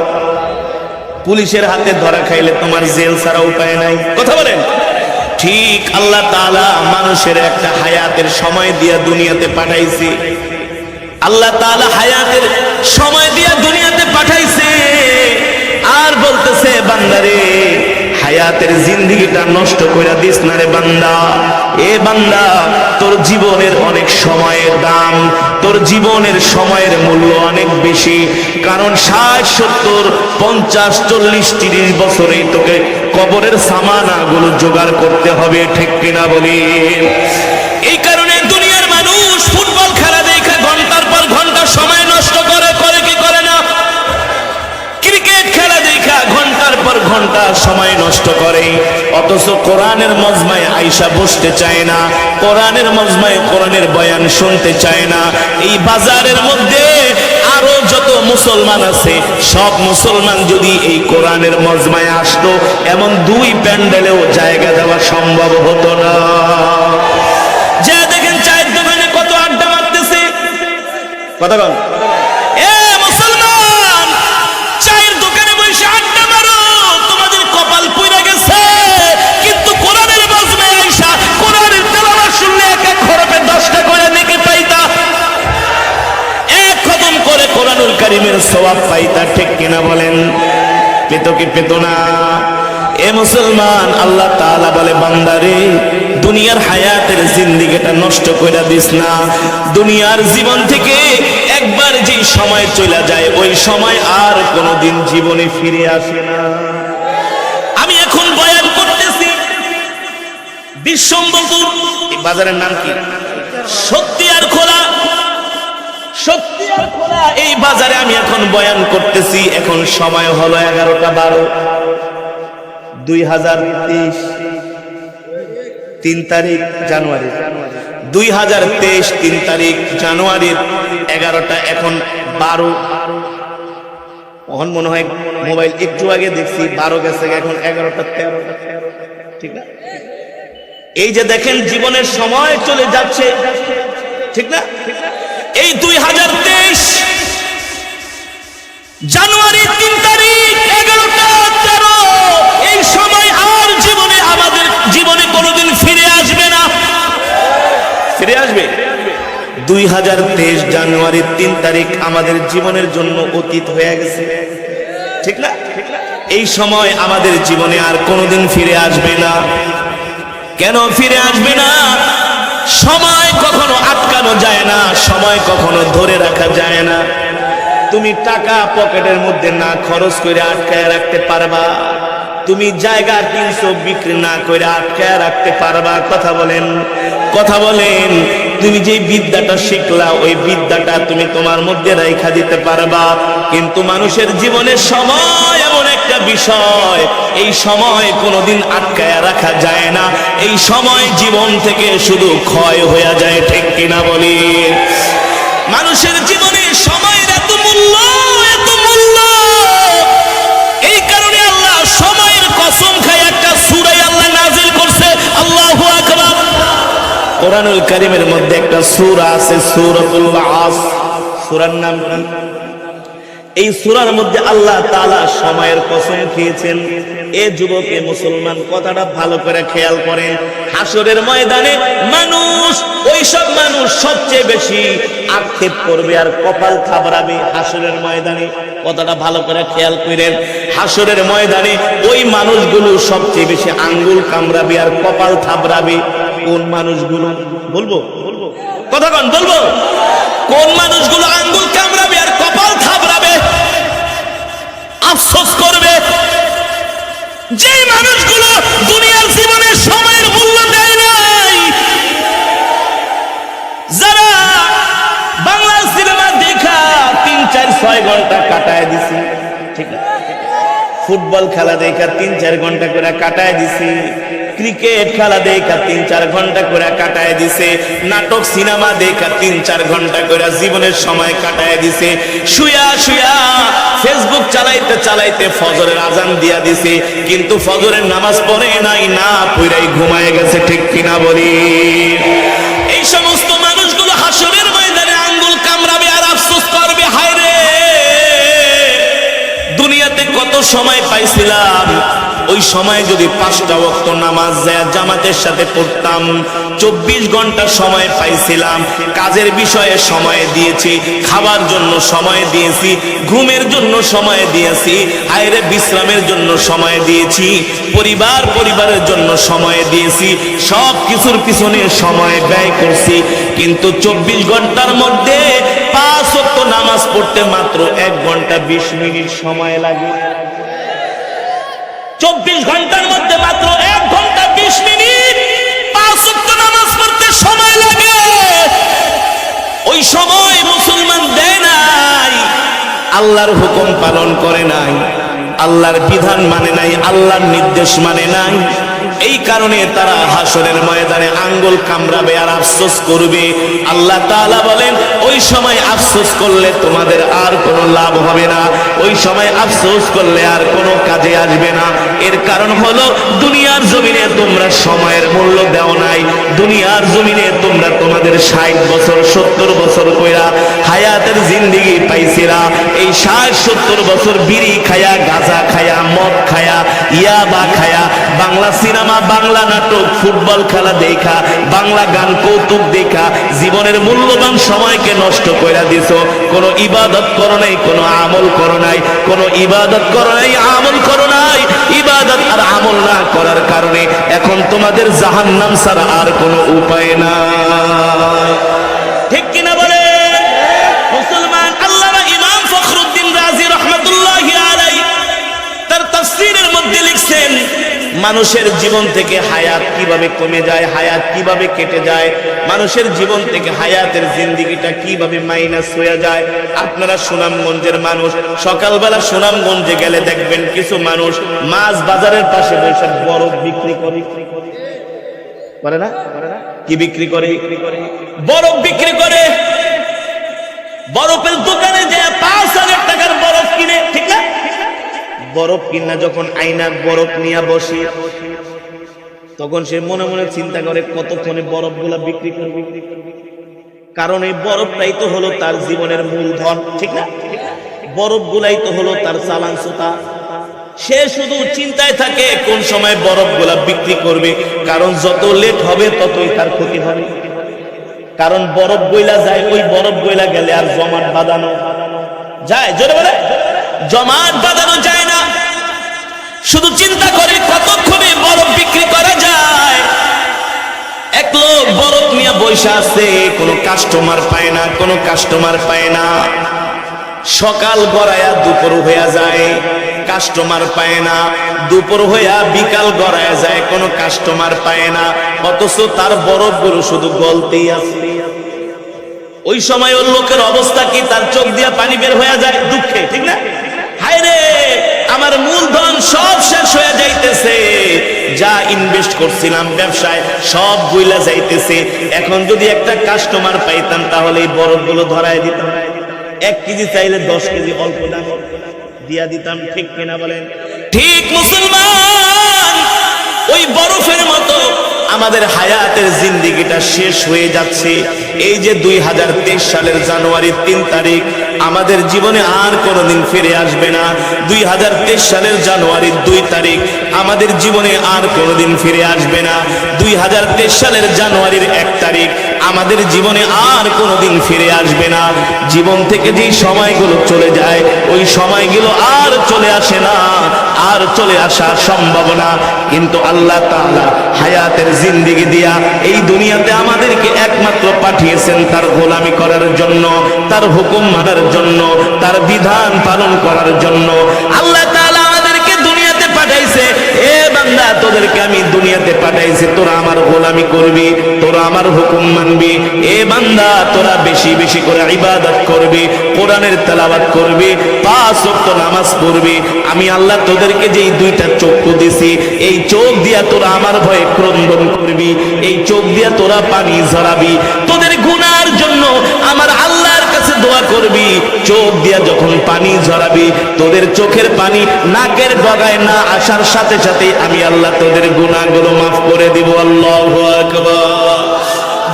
S1: পুলিশের হাতে ধরা খাইলে তোমার জেল ছাড়া উপায় নাই। কথা বলেন ঠিক। আল্লাহ তাআলা মানুষের একটা হায়াতের সময় দিয়া দুনিয়াতে পাঠাইছে, আল্লাহ তাআলা হায়াতের সময় দিয়া দুনিয়াতে পাঠাইছে আর বলতেছে বান্দারে হায়াতের জিন্দেগিটা নষ্ট কইরা দিস না রে বান্দা। এ বান্দা তোর জীবনের অনেক সময়ের দাম, তোর জীবনের সময়ের মূল্য অনেক বেশি, কারণ 60, 70, 50, 40, 30 বছরেই তোকে কবরের সামানাগুলো জোগাড় করতে হবে, ঠিক কিনা বলি? এই কারণে দুনিয়ার মানুষ ফুটবল খেলা দেখে ঘন্টার পর ঘন্টা সময় নষ্ট করে, করে কি করে না? ক্রিকেট খেলা দেখা ঘন্টার পর ঘন্টা সময় নষ্ট করে, অথচ কোরআনের মজমায় আইসা বসতে চায় না, কোরআনের মজমায় কোরআনের বয়ান শুনতে চায় না। এই বাজারের মধ্যে আরো যত মুসলমান আছে সব মুসলমান যদি এই কোরআনের মজমায় আসতো, এমন 2 প্যান্ডেলেও জায়গা দেওয়া সম্ভব হতো না। যে দেখেন চায়ের দোকানে কত আড্ডা মারতেছে, কথা বল এ মুসলমান, চায়ের দোকানে বসে আড্ডা মারো, তোমাদের কপাল পুইরা গেছে। কিন্তু কোরআনের মজমায় আইসা কোরআনের তেলাওয়াত শুনলে এক এক হরফে 10টা করে নেকি পাইতা, এক খতম করে কোরআনুল কারীমের সওয়াব পাইতা, ঠিক কিনা বলেন? পেত কি পেত না? এ মুসলমান, আল্লাহ তাআলা বলে বান্দারে দুনিয়ার হায়াতের জিন্দেগিটা নষ্ট কইরা দিস না। দুনিয়ার জীবন থেকে একবার যে সময় চলে যায় ওই সময় আর কোনোদিন জীবনে ফিরে আসে না। আমি এখন বয়ান করতেছি বিশ্বম্বরপুর, এই বাজারের নাম কি? সত্যিয়ার খোলা। সত্যিয়ার খোলা এই বাজারে আমি এখন বয়ান করতেছি। এখন সময় হলো 11টা 12, 2023, 3 তারিখ জানুয়ারি, 2023, 3 তারিখ জানুয়ারির 11টা, এখন 12। এখন মনে হয় মোবাইল একটু আগে দেখছি 12 গেছে, এখন 11টা 13, ঠিক না? এই যে দেখেন জীবনের সময় চলে যাচ্ছে, ঠিক না? এই 2023 জানুয়ারি 3 তারিখ 11টা 13, এই সময় আর জীবনে আমাদের জীবনে কোনোদিন ফিরে আসবে না। ফিরে আসবে? 2023 জানুয়ারি 3 তারিখ আমাদের জীবনের জন্য অতীত হয়ে গেছে, ঠিক না? এই সময় আমাদের জীবনে আর কোনোদিন ফিরে আসবে না। কেন ফিরে আসবে না? সময় কখনো আটকানো যায় না, সময় কখনো ধরে রাখা যায় না। তুমি টাকা পকেটের মধ্যে না খরচ করে আটকায় রাখতে পারবা, তুমি জায়গা কিনছো বিক্রি না করে আটকায় রাখতে পারবা। কথা বলেন, কথা বলেন। তুমি যে বিদ্যাটা শিখলা ওই বিদ্যাটা তুমি তোমার মধ্যে রাখা দিতে পারবা, কিন্তু মানুষের জীবনের সময় এমন একটা বিষয়, এই সময় কোনোদিন আটকায় রাখা যায় না। এই সময় জীবন থেকে শুধু ক্ষয় হয়ে যায়, ঠিক কিনা বলি? মানুষের জীবনে সময়ের এত মূল্য, এত মূল্য, এই কারণে আল্লাহ সময়ের কসম খায় একটা সূরা আল্লাহ নাযিল করছে। আল্লাহু আকবার। কোরআনুল কারীমের মধ্যে একটা সূরা আছে সূরাতুল আসর। সূরার নাম কি? এই সূরার মধ্যে আল্লাহ তাআলা সময়ের কসম খেয়েছেন। এ যুবক, এ মুসলমান, কথাটা ভালো করে খেয়াল করেন। হাসরের ময়দানে মানুষ, ওইসব মানুষ সবচেয়ে বেশি আক্ষেপ করবে আর কপাল থাবড়াবে হাসরের ময়দানে। কথাটা ভালো করে খেয়াল করেন। হাসরের ময়দানে ওই মানুষগুলো সবচেয়ে বেশি আঙ্গুল কামড়াবে আর কপাল থাবড়াবে। কোন মানুষগুলো? বলবো বলবো কথা কন, বলবো কোন মানুষগুলো আঙ্গুল কামড়াবে আর কপাল থাবড়াবে, আফসোস করবে? যে মানুষগুলো দুনিয়ার জীবনে সময়ের মূল্য দেয় নাই, যারা বাংলা সিনেমা দেখা 3, 4, 6 ঘন্টা কাটায় দিছি, ঠিক না? ফুটবল খেলা দেখা 3-4 ঘন্টা করে কাটায় দিছি, ক্রিকেট খেলা দেখা 3-4 ঘন্টা করে কাটায় দিছে, নাটক সিনেমা দেখা 3-4 ঘন্টা করে জীবনের সময় কাটায় দিছে, শুয়া শুয়া ফেসবুক চালাইতে চালাইতে ফজরের আজান দিয়া দিছে, কিন্তু ফজরের নামাজ পড়ে নাই, না পড়াই ঘুমায় গেছে। ঠিক কিনা বলি? এই সমস্ত মানুষগুলো হাসরের ময়দানে আঙ্গুল কামড়াবে আর আফসোস করবে, হায় রে দুনিয়াতে কত সময় পাইছিলাম, ওই সময় যদি 5টা ওয়াক্ত নামাজ জামাতের সাথে পড়তাম, 24 ঘন্টা সময় পাইছিলাম, কাজের বিষয়ে সময় দিয়েছি, খাবার জন্য সময় দিয়েছি, ঘুমের জন্য সময় দিয়েছি, আইরে বিশ্রামের জন্য সময় দিয়েছি, পরিবারের জন্য সময় দিয়েছি, সব কিছুর পিছনে সময় ব্যয় করছি, কিন্তু 24 ঘন্টার মধ্যে 5 ওয়াক্ত নামাজ পড়তে মাত্র 1 ঘন্টা 20 মিনিট সময় লাগে। 24 ঘন্টার মধ্যে মাত্র 1 ঘন্টা 20 মিনিট 5 ওয়াক্ত নামাজ পড়তে সময় লাগে। ওই সময় মুসলমান দেয় নাই, আল্লাহর হুকুম পালন করে নাই, আল্লাহর বিধান মানে নাই, আল্লাহর নির্দেশ মানে নাই। এই কারণে তারা হাসরের ময়দানে আঙ্গুল কামড়াবে আর আফসোস করবে। আল্লাহ তাআলা বলেন, ওই সময় আফসোস করলে তোমাদের আর কোনো লাভ হবে না, ওই সময় আফসোস করলে আর কোনো কাজে আসবে না। এর কারণ হলো দুনিয়ার জমিনে তোমরা সময়ের মূল্য দাও নাই, দুনিয়ার জমিনে তোমরা তোমাদের 60 বছর 70 বছর কইরা হায়াতের জিন্দেগি পাইছিলা। এই 60-70 বছর বিড়ি খায়া, গাঁজা খায়া, মদ খায়া, ইয়াবা খায়া, বাংলা সিনেমা, বাংলা নাটক, ফুটবল খেলা দেখা, বাংলা গান, কৌতুক দেখা জীবনের মূল্যবান সময়কে নষ্ট কইরা দিছো। কোনো ইবাদত করো নাই, কোনো আমল করো নাই, কোনো ইবাদত করো নাই, আমল করো নাই। ইবাদত আর আমল না করার কারণে এখন তোমাদের জাহান্নাম ছাড়া আর কোনো উপায় নাই। ঠিক কিনা বলে মুসলমান? আল্লামা ইমাম ফখরুদ্দিন রাজি রাহমাতুল্লাহি আলাইহি তার তাফসীরের মধ্যে লিখছেন, মানুষের জীবন থেকে হায়াত কিভাবে কমে যায়, হায়াত কিভাবে কেটে যায়, মানুষের জীবন থেকে হায়াতের জিন্দেগিটা কিভাবে মাইনাস হয়ে যায়। আপনারা সুনামগঞ্জের মানুষ, সকালবেলা সুনামগঞ্জে গেলে দেখবেন কিছু মানুষ মাছ বাজারের পাশে বসে বরফ বিক্রি করে না? কি বিক্রি করে? বরফ বিক্রি করে। বরফের দোকানে যে 5,000 টাকার বরফ কিনে, ঠিক না? বরফ কিনা যখন আয়নার বরফ নিয়ে বসে, তখন সে মনে মনে চিন্তা করে কতক্ষণে বরফগুলা বিক্রি করবে। কারণ এই বরফটাই তো হলো তার জীবনের মূলধন, ঠিক না? বরফগুলাই তো হলো তার চালান সুতা। সে শুধু চিন্তায় থাকে কোন সময় বরফগুলা বিক্রি করবে, কারণ যত লেট হবে ততই তার ক্ষতি হবে। কারণ বরফ বইলা যায়, ওই বরফ বইলা গেলে আর জমাট বাঁধানো যায়, জোরে বলে জমাট বাঁধানো যায় না। শুধু চিন্তা করে কতক্ষণে বরফ বিক্রি করা যায়। এক লোক বরফ নিয়ে বসে আছে, কোনো কাস্টমার পায় না, কোনো কাস্টমার পায় না। সকাল গড়ায়া দুপুর হইয়া যায়, কাস্টমার পায় না। দুপুর হইয়া বিকাল গড়ায়া যায়, কোনো কাস্টমার পায় না। অথচ তার বরফগুলো শুধু গলতেই আছে। ওই সময় ওই লোকের অবস্থা কি? তার চোখ দিয়া পানি বের হয়ে যায় দুঃখে, ঠিক না? হায় রে, আমার মূলধন সব শেষ হয়ে যাইতেছে, যা ইনভেস্ট করছিলাম ব্যবসায় সব বইলা যাইতেছে। এখন যদি একটা কাস্টমার পাইতাম তাহলে এই বরফগুলো ধরায় দিতাম, 1 কেজি চাইলে 10 কেজি অল্প দাম দিয়া দিতাম। ঠিক কিনা বলেন? ঠিক মুসলমান, ওই বরফের মতো আমাদের হায়াতের জিন্দেগিটা শেষ হয়ে যাচ্ছে। এই যে 2023 সালের জানুয়ারির 3 তারিখ আমাদের জীবনে আর কোনোদিন ফিরে আসবে না। 2023 সালের জানুয়ারির 2 তারিখ আমাদের জীবনে আর কোনোদিন ফিরে আসবে না। 2023 সালের জানুয়ারির 1 তারিখ আমাদের জীবনে আর কোনোদিন ফিরে আসবে না। জীবন থেকে যেই সময়গুলো চলে যায়, ওই সময়গুলো আর চলে আসে না, আর চলে আসার সম্ভাবনা। কিন্তু আল্লাহ তাআলা হায়াতের জিন্দেগি দিয়া এই দুনিয়াতে আমাদেরকে একমাত্র পাঠিয়েছেন তার গোলামি করার জন্য, তার হুকুম মানার জন্য, তার বিধান পালন করার জন্য। আল্লাহ তাআলা আমাদেরকে দুনিয়াতে পাঠাইছে, এ বান্দা তোদেরকে আমি দুনিয়াতে পাঠাইছি তোরা আমার গোলামি করবি, তোরা আমার হুকুম মানবি। এ বান্দা তোরা বেশি বেশি করে ইবাদত করবি, কোরআনের তেলাওয়াত করবি, 5 ওয়াক্ত নামাজ পড়বি। আমি আল্লাহ তোদেরকে যেই 2টা চক্ষু দিছি, এই চোখ দিয়া তোরা আমার ভয়ে ক্রন্দন করবি, এই চোখ দিয়া তোরা পানি ঝরাবি, তোদের গুনার জন্য আমার আল্লাহর কাছে দোয়া করবি। চোখ দিয়া যখন পানি ঝরাবি, তোদের চোখের পানি নাকের ডগায় না আসার সাথে সাথে আমি আল্লাহ তোদের গুনাহগুলো মাফ করে দিব। আল্লাহু আকবার,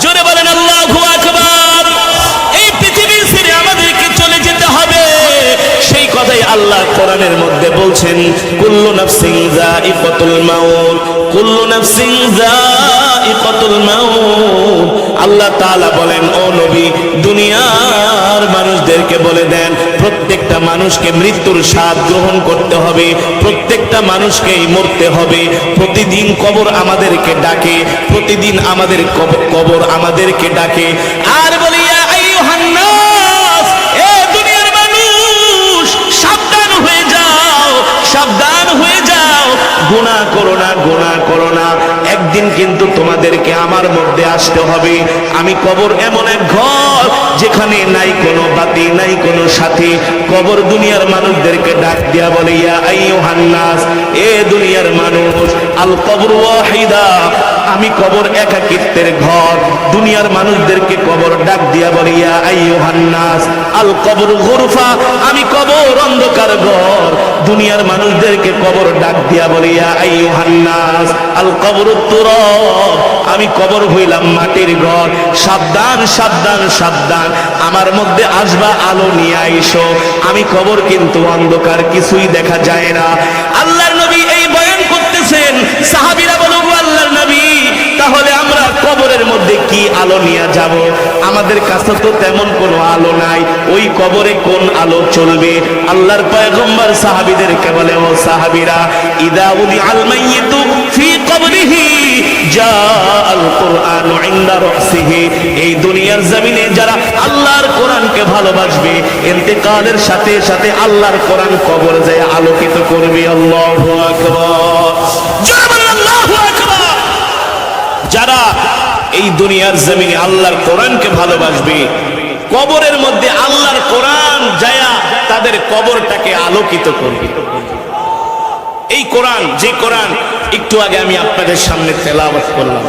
S1: জোরে বলেন আল্লাহু আকবার। এই পৃথিবীর ছেড়ে আমাদেরকে চলে যেতে হবে, সেই কথাই আল্লাহ কোরআনের মধ্যে বলছেন, কুল্লু নাফসিন যায়িকাতুল মাউত, কুল্লু নাফসিন যায়িকাতুল মাউত। আল্লাহ তাআলা বলেন, ও নবী দুনিয়ার মানুষদেরকে বলে দেন, প্রত্যেকটা মানুষকে মৃত্যুর স্বাদ গ্রহণ করতে হবে, প্রত্যেকটা মানুষকেই মরতে হবে। প্রতিদিন কবর আমাদেরকে ডাকে, প্রতিদিন আমাদের কবর আমাদেরকে ডাকে। আর বলি ইয়া আইয়ুহান নাস, এ দুনিয়ার মানুষ সাবধান হয়ে যাও, সাবধান হয়ে যাও, গুনাহ করো না, গুনাহ করো না। একদিন কিন্তু তোমাদেরকে আমার মধ্যে আসতে হবে। আমি কবর এমন এক ঘর যেখানে নাই কোনো বাতি, নাই কোনো সাথী। কবর দুনিয়ার মানুষদেরকে ডাক দিয়া বলে, ইয়া আইয়ুহান নাস, এ দুনিয়ার মানুষ, আল কবর ওয়াহিদা, আমি কবর একাকিত্বের ঘর। দুনিয়ার মানুষদেরকে কবর ডাক দিয়া বলে, ইয়া আইয়ুহান নাস, আল কবর গুরফা, আমি কবর অন্ধকার ঘর। দুনিয়ার মানুষদেরকে কবর ডাক দিয়া বলে, ইয়া আইয়ুহান নাস, আল কবর তুরাব, আমি কবর হইলাম মাটির ঘর। সাবধান সাবধান সাবধান, আমার মধ্যে আসবা, আলো নিয়ে আইসো। আমি কবর কিন্তু অন্ধকার, কিছুই দেখা যায় না। আল্লাহর নবী এই বয়ান করতেছেন, সাহাবীরা বলো, আল্লাহর নবী তাহলে আমরা কবরের মধ্যে কি আলো নিয়ে যাব? আমাদের কাছে তো তেমন কোনো আলো নাই, ওই কবরে কোন আলো চলবে? আল্লাহর পয়গম্বর সাহাবীদেরকে বলে, ও সাহাবীরা, ইদা উদি আল মাইয়িতু ফি কবরিহি জাআল কুরআনু ইনদা রাসিহি, এই দুনিয়ার জমিনে যারা আল্লাহর কোরআনকে ভালোবাসবে, ইন্তেকালের সাথে সাথে আল্লাহর কোরআন কবর যায় আলোকিত করবে। আল্লাহু আকবার, জোরে বলেন আল্লাহু আকবার। যারা এই দুনিয়ার জমিনে আল্লাহর কোরআনকে ভালোবাসবে, কবরের মধ্যে আল্লাহর কোরআন যায়া তাদের কবরটাকে আলোকিত করবে। এই কোরআন, যে কোরআন একটু আগে আমি আপনাদের সামনে তেলাওয়াত করলাম,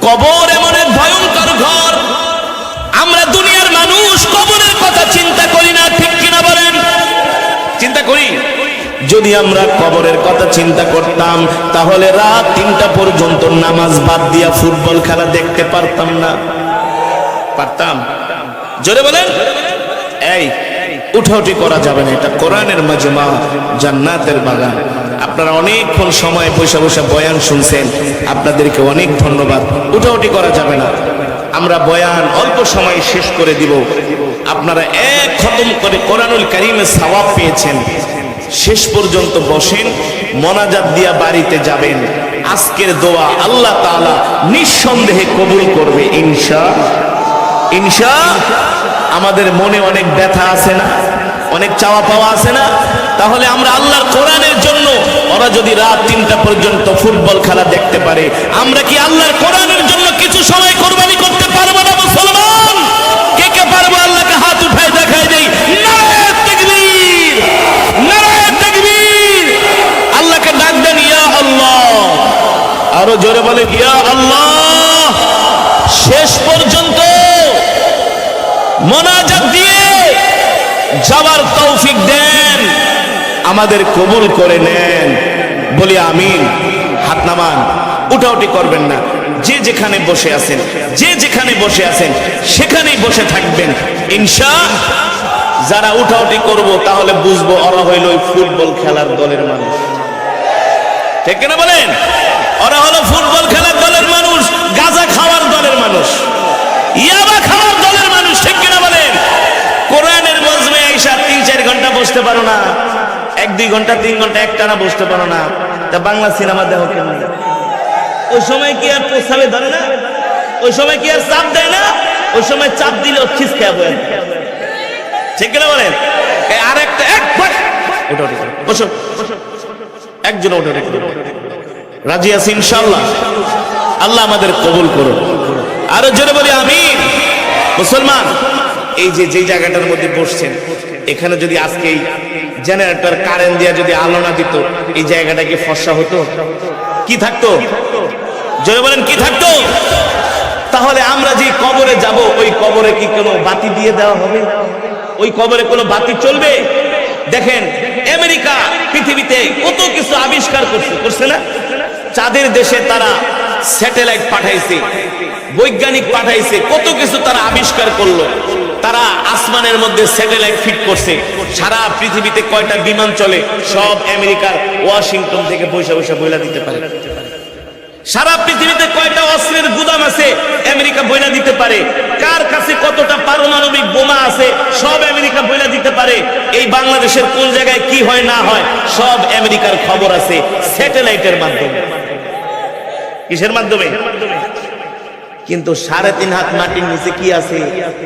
S1: কবর এমন এক ভয়ঙ্কর ঘর। আমরা দুনিয়ার মানুষ কবরের কথা চিন্তা করি না, ঠিক কিনা বলেন? চিন্তা করি? যদি আমরা কবরের কথা চিন্তা করতাম, তাহলে রাত 3টা পর্যন্ত নামাজ বাদ দিয়া ফুটবল খেলা দেখতে পারতাম না? পারতাম? জোরে বলেন। এই উঠাউঠি করা যাবে না, এটা কোরআনের মাজমা, জান্নাতের বাগান। আপনারা অনেকক্ষণ সময় বসে বসে বয়ান শুনছেন, আপনাদেরকে অনেক ধন্যবাদ। উঠাউঠি করা যাবে না, আমরা বয়ান অল্প সময় শেষ করে দিব। আপনারা এক খতম করে কোরআনুল কারীমের সওয়াব পেয়েছেন। শেষ পর্যন্ত বসেন, মোনাজাত দিয়া বাড়িতে যাবেন। আজকের দোয়া আল্লাহ তাআলা নিঃসন্দেহে কবুল করবে ইনশাআল্লাহ। আমাদের মনে অনেক ব্যথা আছে না, অনেক চাওয়া পাওয়া আছে না? তাহলে আমরা আল্লাহর কোরআনের জন্য, ওরা যদি রাত 3টা পর্যন্ত ফুটবল খেলা দেখতে পারে, আমরা কি আল্লাহর কোরআনের জন্য কিছু সময় কোরবানি করতে পারবো না? মুসলমান কে কে পারবো? আল্লাহকে হাত উঠায় দেখায় দেই। নারায়ে তাকবীর, নারায়ে তাকবীর। আল্লাহকে ডাক দেন, ইয়া আল্লাহ। আরো জোরে বলেন, ইয়া আল্লাহ। শেষ পর্যন্ত মোনাজাত দিয়ে যাওয়ার তৌফিক দেন, আমাদের কবুল করে নেন। বলি আমিন। হাত নামান, উঠাউঠি করবেন না। যে যেখানে বসে আছেন, যে যেখানে বসে আছেন সেখানেই বসে থাকবেন ইনশাআল্লাহ। যারা উঠাউঠি করব তাহলে বুঝবো ওরা হইল ওই ফুটবল খেলার দলের মানুষ, ঠিক কিনা বলেন? ওরা হলো ফুটবল খেলার দলের মানুষ, গাঁজা খাওয়ার দলের মানুষ, ইয়াবা খাওয়ার দলের মানুষ, ঠিক কিনা বলেন? কোরআনের মজমে আইসা 3-4 ঘন্টা বসতে পারো না, 1-2 ঘন্টা 3 ঘন্টা একটানা বসতে পারো না, তা বাংলা সিনেমা দেখো কেন? ওই সময় কি আর প্রস্তাবে ধরে না? ওই সময় কি আর চাপ দেয় না? ওই সময় চাপ দিলে খিস খেয়া বলেন, ঠিক কিনা বলেন? আর একটা বসো, একজন ওঠো। রাজি আছি ইনশাআল্লাহ? আল্লাহ আমাদের কবুল করুন। আরো জোরে বলি আমিন। মুসলমান, এই যে জায়গাটার মধ্যে বসছেন, এখানে যদি আজকে জেনারেটর কারেন্ট দিয়ে যদি আলো না দিত, এই জায়গাটা কি ফর্সা হতো? কি থাকতো? জোরে বলেন, কি থাকতো? তাহলে আমরা যে কবরে যাব, ওই কবরে কি কোনো বাতি দিয়ে দেওয়া হবে? ওই কবরে কোনো বাতি চলবে? দেখেন, আমেরিকা পৃথিবীতে কত কিছু আবিষ্কার করছে না? চাঁদের দেশে তারা স্যাটেলাইট পাঠাইছে, বৈজ্ঞানিক পাঠাইছে, কত কিছু তারা আবিষ্কার করলো। তারা আসমানের মধ্যে স্যাটেলাইট ফিট করছে। সারা পৃথিবীতে কয়টা বিমান চলে, সব আমেরিকার ওয়াশিংটন থেকে পয়সা বইলা দিতে পারে। সারা পৃথিবীতে কয়টা অস্ত্রের গুদাম আছে, আমেরিকা বইলা দিতে পারে। কার কাছে কতটা পারমাণবিক বোমা আছে, সব আমেরিকা বইলা দিতে পারে। এই বাংলাদেশের কোন জায়গায় কি হয় না হয়, সব আমেরিকার খবর আছে স্যাটেলাইটের মাধ্যমে। কিসের মাধ্যমে? কিন্তু 3.5 হাত মাটির নিচে কি আছে,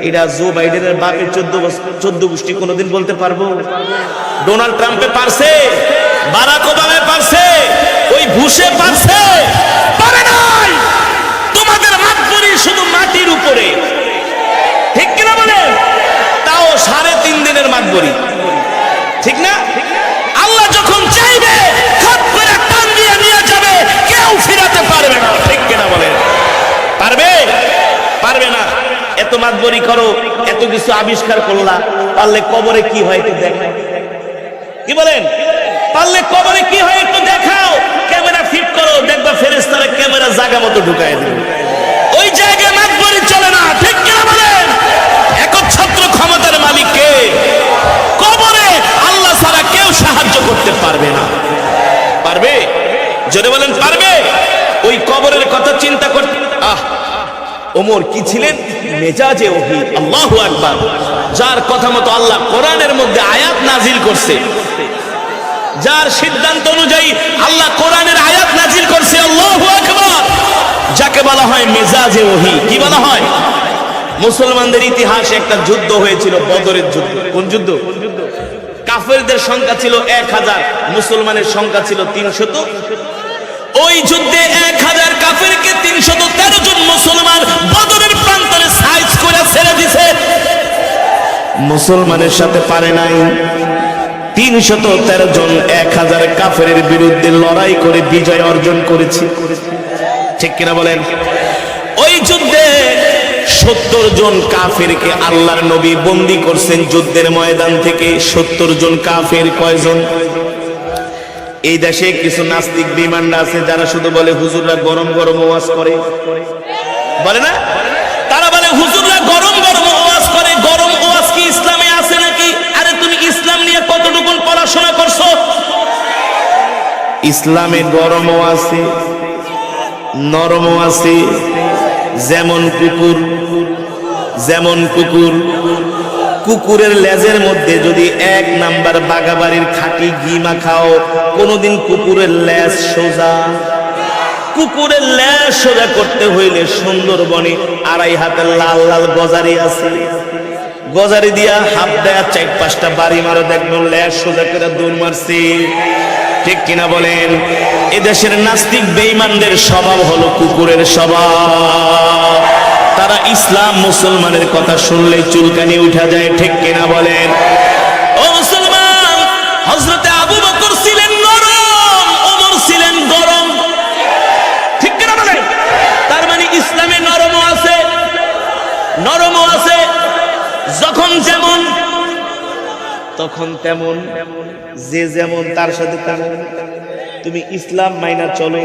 S1: এটা জো বাইডেনের বাপের 14 গোষ্ঠী কোনোদিন বলতে পারবো? ডোনাল্ড ট্রাম্পে পারছে? বারাক ওবামা পারছে? ওই বুশে পারছে? পারে নাই। তোমাদের মাতবরি শুধু মাটির উপরে, ঠিক কিনা বলেন? তাও 3.5 দিনের মাতবরি, ঠিক না? আল্লাহ যখন চাইবে খপ করে টান দিয়ে নিয়ে যাবে, কেউ ফিরাতে পারবে না, ঠিক কিনা বলেন? পারবে? পারবে না। এত মাতবরি করো, এত কিছু আবিষ্কার করলা, পারলে কবরে কি হয় একটু দেখাও। কি বলেন? পারলে কবরে কি হয় একটু দেখাও। ক্যামেরা ফিট করো, দেখবা ফেরেশতারা ক্যামেরা জায়গা মতো ঢুকায় দেবে। ওই জায়গায় মাতবরি চলে না, ঠিক কিনা বলেন? একচ্ছত্র ক্ষমতার মালিক কে? কবরে আল্লাহ ছাড়া কেউ সাহায্য করতে পারবে না। পারবে? জোরে বলেন, পারবে? ওই কবরের কথা চিন্তা করতে, ওমর কি ছিলেন? মেজাজে ওহী, আল্লাহু আকবার। যার কথা মতো আল্লাহ কোরআনের মধ্যে আয়াত নাজিল করছে, যার সিদ্ধান্ত অনুযায়ী আল্লাহ কোরআনের আয়াত নাজিল করছে, আল্লাহু আকবার, যাকে বলা হয় মেজাজে ওহী। কি বলা হয়? মুসলমানদের ইতিহাসে একটা যুদ্ধ হয়েছিল, বদরের যুদ্ধ। কোন যুদ্ধ? কাফেরদের সংখ্যা ছিল 1000, মুসলমানের সংখ্যা ছিল 300। ওই যুদ্ধে 1000 কাফেরকে 313 জন মুসলমান বদরের প্রান্তরে সাইজ করে ছেড়ে দিছে। মুসলমানের সাথে পারে নাই। 313 জন 1000 কাফেরের বিরুদ্ধে লড়াই করে বিজয় অর্জন করেছে, ঠিক কিনা বলেন? ওই যুদ্ধে 70 জন কাফেরকে আল্লাহর নবী বন্দী করছেন যুদ্ধের ময়দান থেকে। 70 জন কাফের কয়জন? এই দেশে কিছু নাস্তিক বিমান্ডা আছে যারা শুধু বলে হুজুররা গরম গরম ওয়াজ করে, বলে না? তারা বলে হুজুররা গরম গরম ওয়াজ করে। গরম ওয়াজ কি ইসলামে আছে নাকি? আরে তুমি ইসলাম নিয়ে কতটুকু পড়াশোনা করছো? ইসলামে গরমও আছে, নরমও আছে। যেমন কুকুর, যেমন কুকুর, কুকুরের লেজের মধ্যে যদি 1 নাম্বার বাগাবাড়ির খাঁটি ঘি মাখাও, কোনোদিন কুকুরের লেজ সোজা। কুকুরের লেজ সোজা করতে হইলে সুন্দরবনে 2.5 হাতের লাল লাল গজারি আছে, গজারি দিয়া হাত দেয়া 4-5টা বাড়ি মারো, দেখবো লেজ সোজা করে দৌড় মারছে, ঠিক কিনা বলেন? এদেশের নাস্তিক বেঈমানদের স্বভাব হলো কুকুরের স্বভাব। তারা ইসলাম মুসলমানের কথা শুনলে চুলকানি উঠা যায়, ঠিক কিনা বলেন? ও মুসলমান, হযরতে আবু বকর ছিলেন নরম, ওমর ছিলেন গরম, ঠিক কিনা বলেন? তার মানে ইসলামে নরমও আছে, নরমও আছে। যখন যেমন তখন তেমন, যে যেমন তার সাথে তেমন। তুমি ইসলাম মাইনা চলো,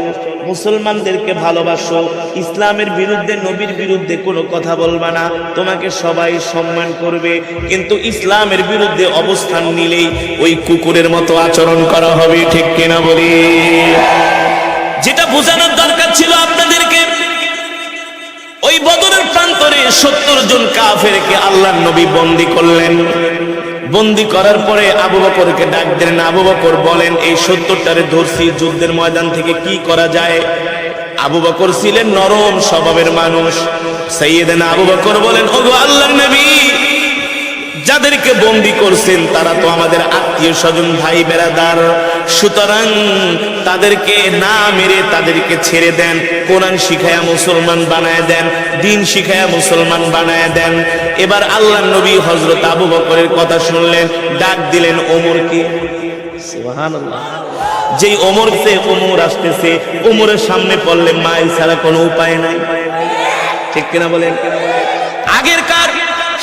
S1: মুসলমানদেরকে ভালোবাসো, ইসলামের বিরুদ্ধে, নবীর বিরুদ্ধে কোনো কথা বলবা না, তোমাকে সবাই সম্মান করবে। কিন্তু ইসলামের বিরুদ্ধে অবস্থান নিলেই ওই কুকুরের মতো আচরণ করা হবে, ঠিক কিনা বলি? যেটা বোঝানোর দরকার ছিল আপনাদেরকে, ওই বদরের প্রান্তরে 70 জন কাফেরকে আল্লাহর নবী বন্দী করলেন। বন্দী করার পরে আবু বকরকে ডাক দিলেন। আবু বকর বলেন, এই 70টারে ধরছি, যুদ্ধের ময়দান থেকে কি করা যায়? আবু বকর ছিলেন নরম স্বভাবের মানুষ। সাইয়েদনা আবু বকর বলেন, ওগো আল্লাহর নবী, যাদেরকে বন্দী করছেন তারা তো আমাদের আত্মীয় স্বজন, ভাই বেরাদার, সুতরাং তাদেরকে না মেরে তাদেরকে ছেড়ে দেন, কোরআন শিখায়া মুসলমান বানায় দেন, দিন শিখায়া মুসলমান বানায় দেন। এবার আল্লাহর নবী হযরত আবু বকরের কথা শুনলেন, ডাক দিলেন ওমরকে। সুবহানাল্লাহ। যেই ওমর আসতেছে, ওমরের সামনে পড়লে মাইল ছাড়া কোনো উপায় নাই, ঠিক কিনা বলেন? আগেরকার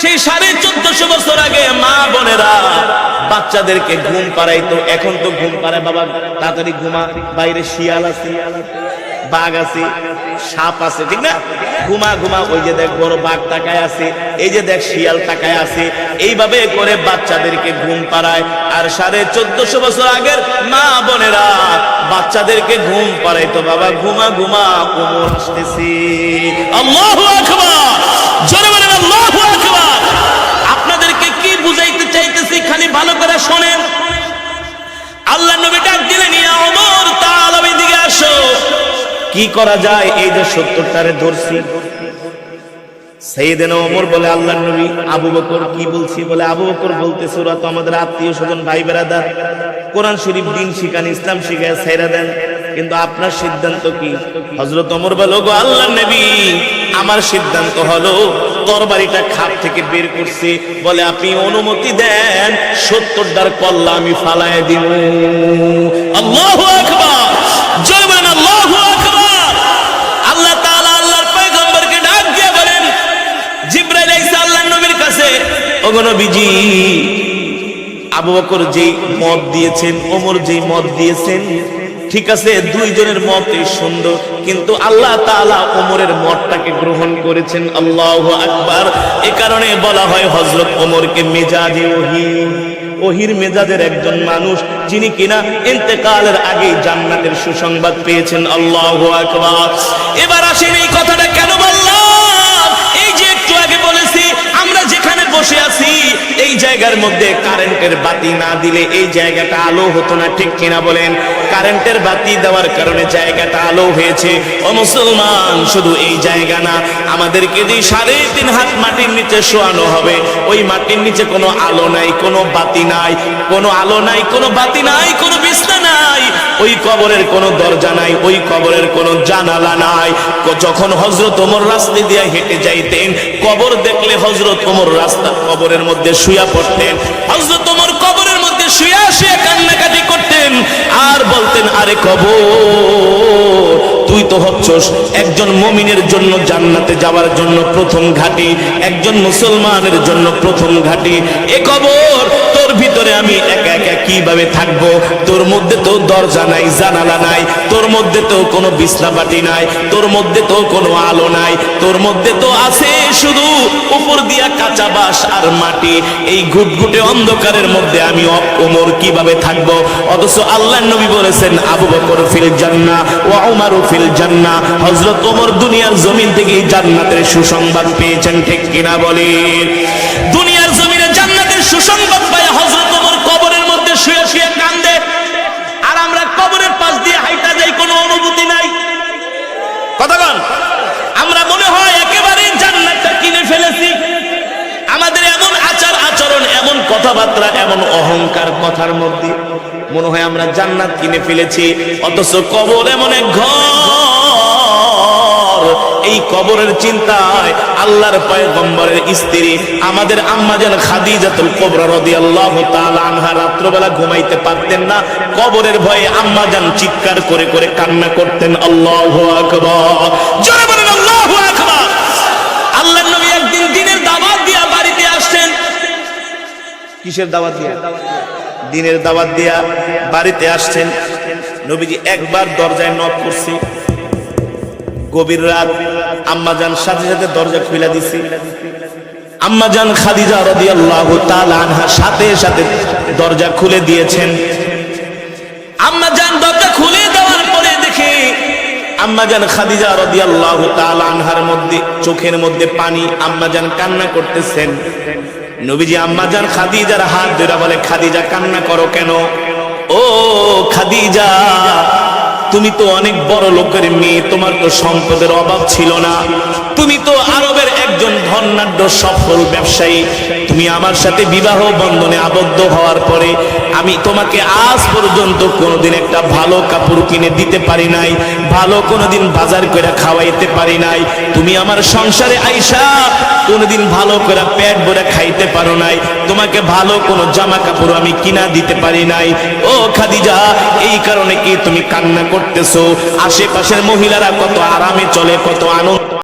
S1: সেই 1450 বছর আগে মা বোনেরা বাচ্চাদেরকে ঘুম পাড়াইতো, এখন তো ঘুম পাড়ায় বাবা তাড়াতাড়ি ঘুমা, বাইরে শিয়াল আছে, বাঘ আছে, সাপ আছে, ঠিক না? ঘুমা ঘুমা, ওই যে দেখ বড় বাঘ তাকায় আছে, এই যে দেখ শিয়াল তাকায় আছে, এইভাবে করে বাচ্চাদেরকে ঘুম পাড়ায়। আর 1450 বছর আগের মা বোনেরা বাচ্চাদেরকে ঘুম পাড়াইতো, বাবা ঘুমা ঘুমা, ওমর আসতেছে। আল্লাহু আকবার, জোরে বলেন আল্লাহু আকবার। আপনাদেরকে কি বুঝাইতে চাইতেছি খালি ভালো করে শোনেন। আল্লাহ নবী ডাক দিলেন, ইয়া ওমর তাআলা এদিকে আসো। কি করা যায়? এই যে 70টারে ধরছি। সাইয়েদনা ওমর বলে, আল্লাহর নবী আবু বকর কি বলছি? বলে আবু বকর বলতেছে ওরা তো আমাদের আত্মীয় স্বজন ভাই বেরাদার, কোরআন শরীফ দিন শিখান, ইসলাম শিখায় ছাইরা দেন, কিন্তু আপনার সিদ্ধান্ত কি? হযরত ওমর বলে, গো আল্লাহর নবী আমার সিদ্ধান্ত হলো তরবারিটা খাপ থেকে বের করছি, বলে আপনি অনুমতি দেন 70টার কল্লা আমি ফালায় দিব। আল্লাহু আকবার, জয় বলেন আল্লাহু আকবার। আল্লাহ তাআলা আল্লাহর পয়গম্বরকে ডাক দিয়ে বলেন, জিবরাইল আইসা আল্লাহর নবীর কাছে, ওগো নবীজি আবু বকর যেই মত দিয়েছেন, ওমর যেই মত দিয়েছেন, ঠিক আছে, দুইজনের মতই সুন্দর, কিন্তু আল্লাহ তাআলা ওমরের মতটাকে গ্রহণ করেছেন। আল্লাহু আকবার। এই কারণে বলা হয় হযরত ওমরকে মেজাজে ওহী, ওহির মেজাজের একজন মানুষ, যিনি কিনা ইন্তেকালের আগেই জান্নাতের সুসংবাদ পেয়েছেন। আল্লাহু আকবার। এবার আসেন এই কথাটা কেন বললাম? এই যে একটু আগে বলেছি, আমরা যেখানে বসে আছি এই জায়গার মধ্যে কারেন্টের বাতি না দিলে এই জায়গাটা আলো হতো না, ঠিক কিনা বলেন? কারেন্টের বাতি দেওয়ার কারণে জায়গাটা আলো হয়েছে। ও মুসলমান, শুধু এই জায়গা না, আমাদেরকে যে 3.5 হাত মাটির নিচে শোয়ানো হবে, ওই মাটির নিচে কোনো আলো নাই, কোনো বাতি নাই, কোনো আলো নাই, কোনো বাতি নাই, কোনো বিছনা নাই, ওই কবরের কোনো দরজা নাই, ওই কবরের কোনো জানালা নাই। যখন হযরত ওমর রাস্তা দিয়ে হেঁটে যাইতেন, কবর দেখলে হযরত ওমর রাস্তার কবরের মধ্যে শুয়া পড়তেন। হযরত ওমর কবরের মধ্যে শুয়া শুয়া কান্নাকাটি করতেন আর বলতেন, আরে কবর, তুই তো হচ্ছস একজন মুমিনের জন্য জান্নাতে যাওয়ার জন্য প্রথম ঘাঁটি, একজন মুসলমানের জন্য প্রথম ঘাঁটি। এ কবর, তোর ভিতরে আমি একা একা কিভাবে থাকবো? তোর মধ্যে তো দরজা নাই, জানালা নাই, তোর মধ্যে তো কোনো বিছনা পাটি নাই, তোর মধ্যে তো কোনো আলো নাই, তোর মধ্যে তো আছে শুধু উপর দিয়া কাঁচা বাঁশ আর মাটি। এই ঘুটঘুটে অন্ধকারের মধ্যে আমি ওমর কিভাবে থাকবো? অথচ আল্লাহর নবী বলেছেন, আবু বকর ফিল জান্নাহ ওয়া উমারু ফিল জান্নাহ। হযরত ওমর দুনিয়ার জমিন থেকে জান্নাতের সুসংবাদ পেয়েছেন, ঠিক কিনা বলেন? দুনিয়ার জমিনে জান্নাতের সুসংবাদ পায় হযরত ওমর কবরের মধ্যে শুয়ে শুয়ে কান্দে, আর আমরা কবরের পাশ দিয়ে হাইটা যাই, কোনো অনুভূতি নাই। কথা বল, আমরা মনে হয় একেবারে জান্নাতটা কিনে ফেলেছি। আমাদের এমন আচার আচরণ, এমন কথাবার্তা, এমন অহংকার কথার মধ্যে মনে হয় আমরা জান্নাত কিনে ফেলেছি। অথচ কবর এমন এক ঘর, এই কবরের চিন্তায় আল্লাহর পয়গম্বরের স্ত্রী আমাদের আম্মাজান খাদিজাতুল কুবরা রাদিয়াল্লাহু তাআলা আনহা রাত্রবেলা ঘুমাইতে পারতেন না, কবরের ভয়ে আম্মাজান চিৎকার করে করে কান্না করতেন। আল্লাহু আকবার, জোরে বলেন আল্লাহু আকবার। আল্লাহর নবী একদিন দিনের দাওয়াত দিয়া বাড়িতে আসছেন। কিসের দাওয়াত দিয়া? দিনের দাওয়াত দিয়া বাড়িতে আসছেন। নবীজি একবার দরজায় নক করছে, গভীর রাত। আম্মাজান সাথে সাথে দরজা খুলে দিছে। আম্মাজান খাদিজা রাদিয়াল্লাহু তাআলা আনহা সাথে সাথে দরজা খুলে দিয়েছেন। আম্মাজান দরজা খুলে দেওয়ার পরে দেখে আম্মাজান খাদিজা রাদিয়াল্লাহু তাআলা আনহার মধ্যে চোখের মধ্যে পানি, আম্মাজান কান্না করতেছেন। নবীজি আম্মাজান খাদিজার হাত ধরে বলে, খাদিজা কান্না করো কেন? ও খাদিজা, তুমি তো অনেক বড় লোকের মেয়ে, তোমার তো সম্পদের অভাব ছিল না, তুমি তো আরবের এক একজন ধনাঢ্য সফল ব্যবসায়ী, তুমি আমার সাথে বিবাহ বন্ধনে আবদ্ধ হওয়ার পরে আমি তোমাকে আজ পর্যন্ত কোনোদিন একটা ভালো কাপড় কিনে দিতে পারি নাই, ভালো কোনোদিন বাজার করে খাওয়াইতে পারি নাই, তুমি আমার সংসারে আইসা কোনোদিন ভালো করে পেট ভরে খাইতে পারো নাই, তোমাকে ভালো কোনো জামা কাপড় আমি কিনা দিতে পারি নাই। ও খাদিজা, এই কারণে কি তুমি কান্না করতেছো? আশেপাশের মহিলারা কত আরামে চলে, কত আনন্দ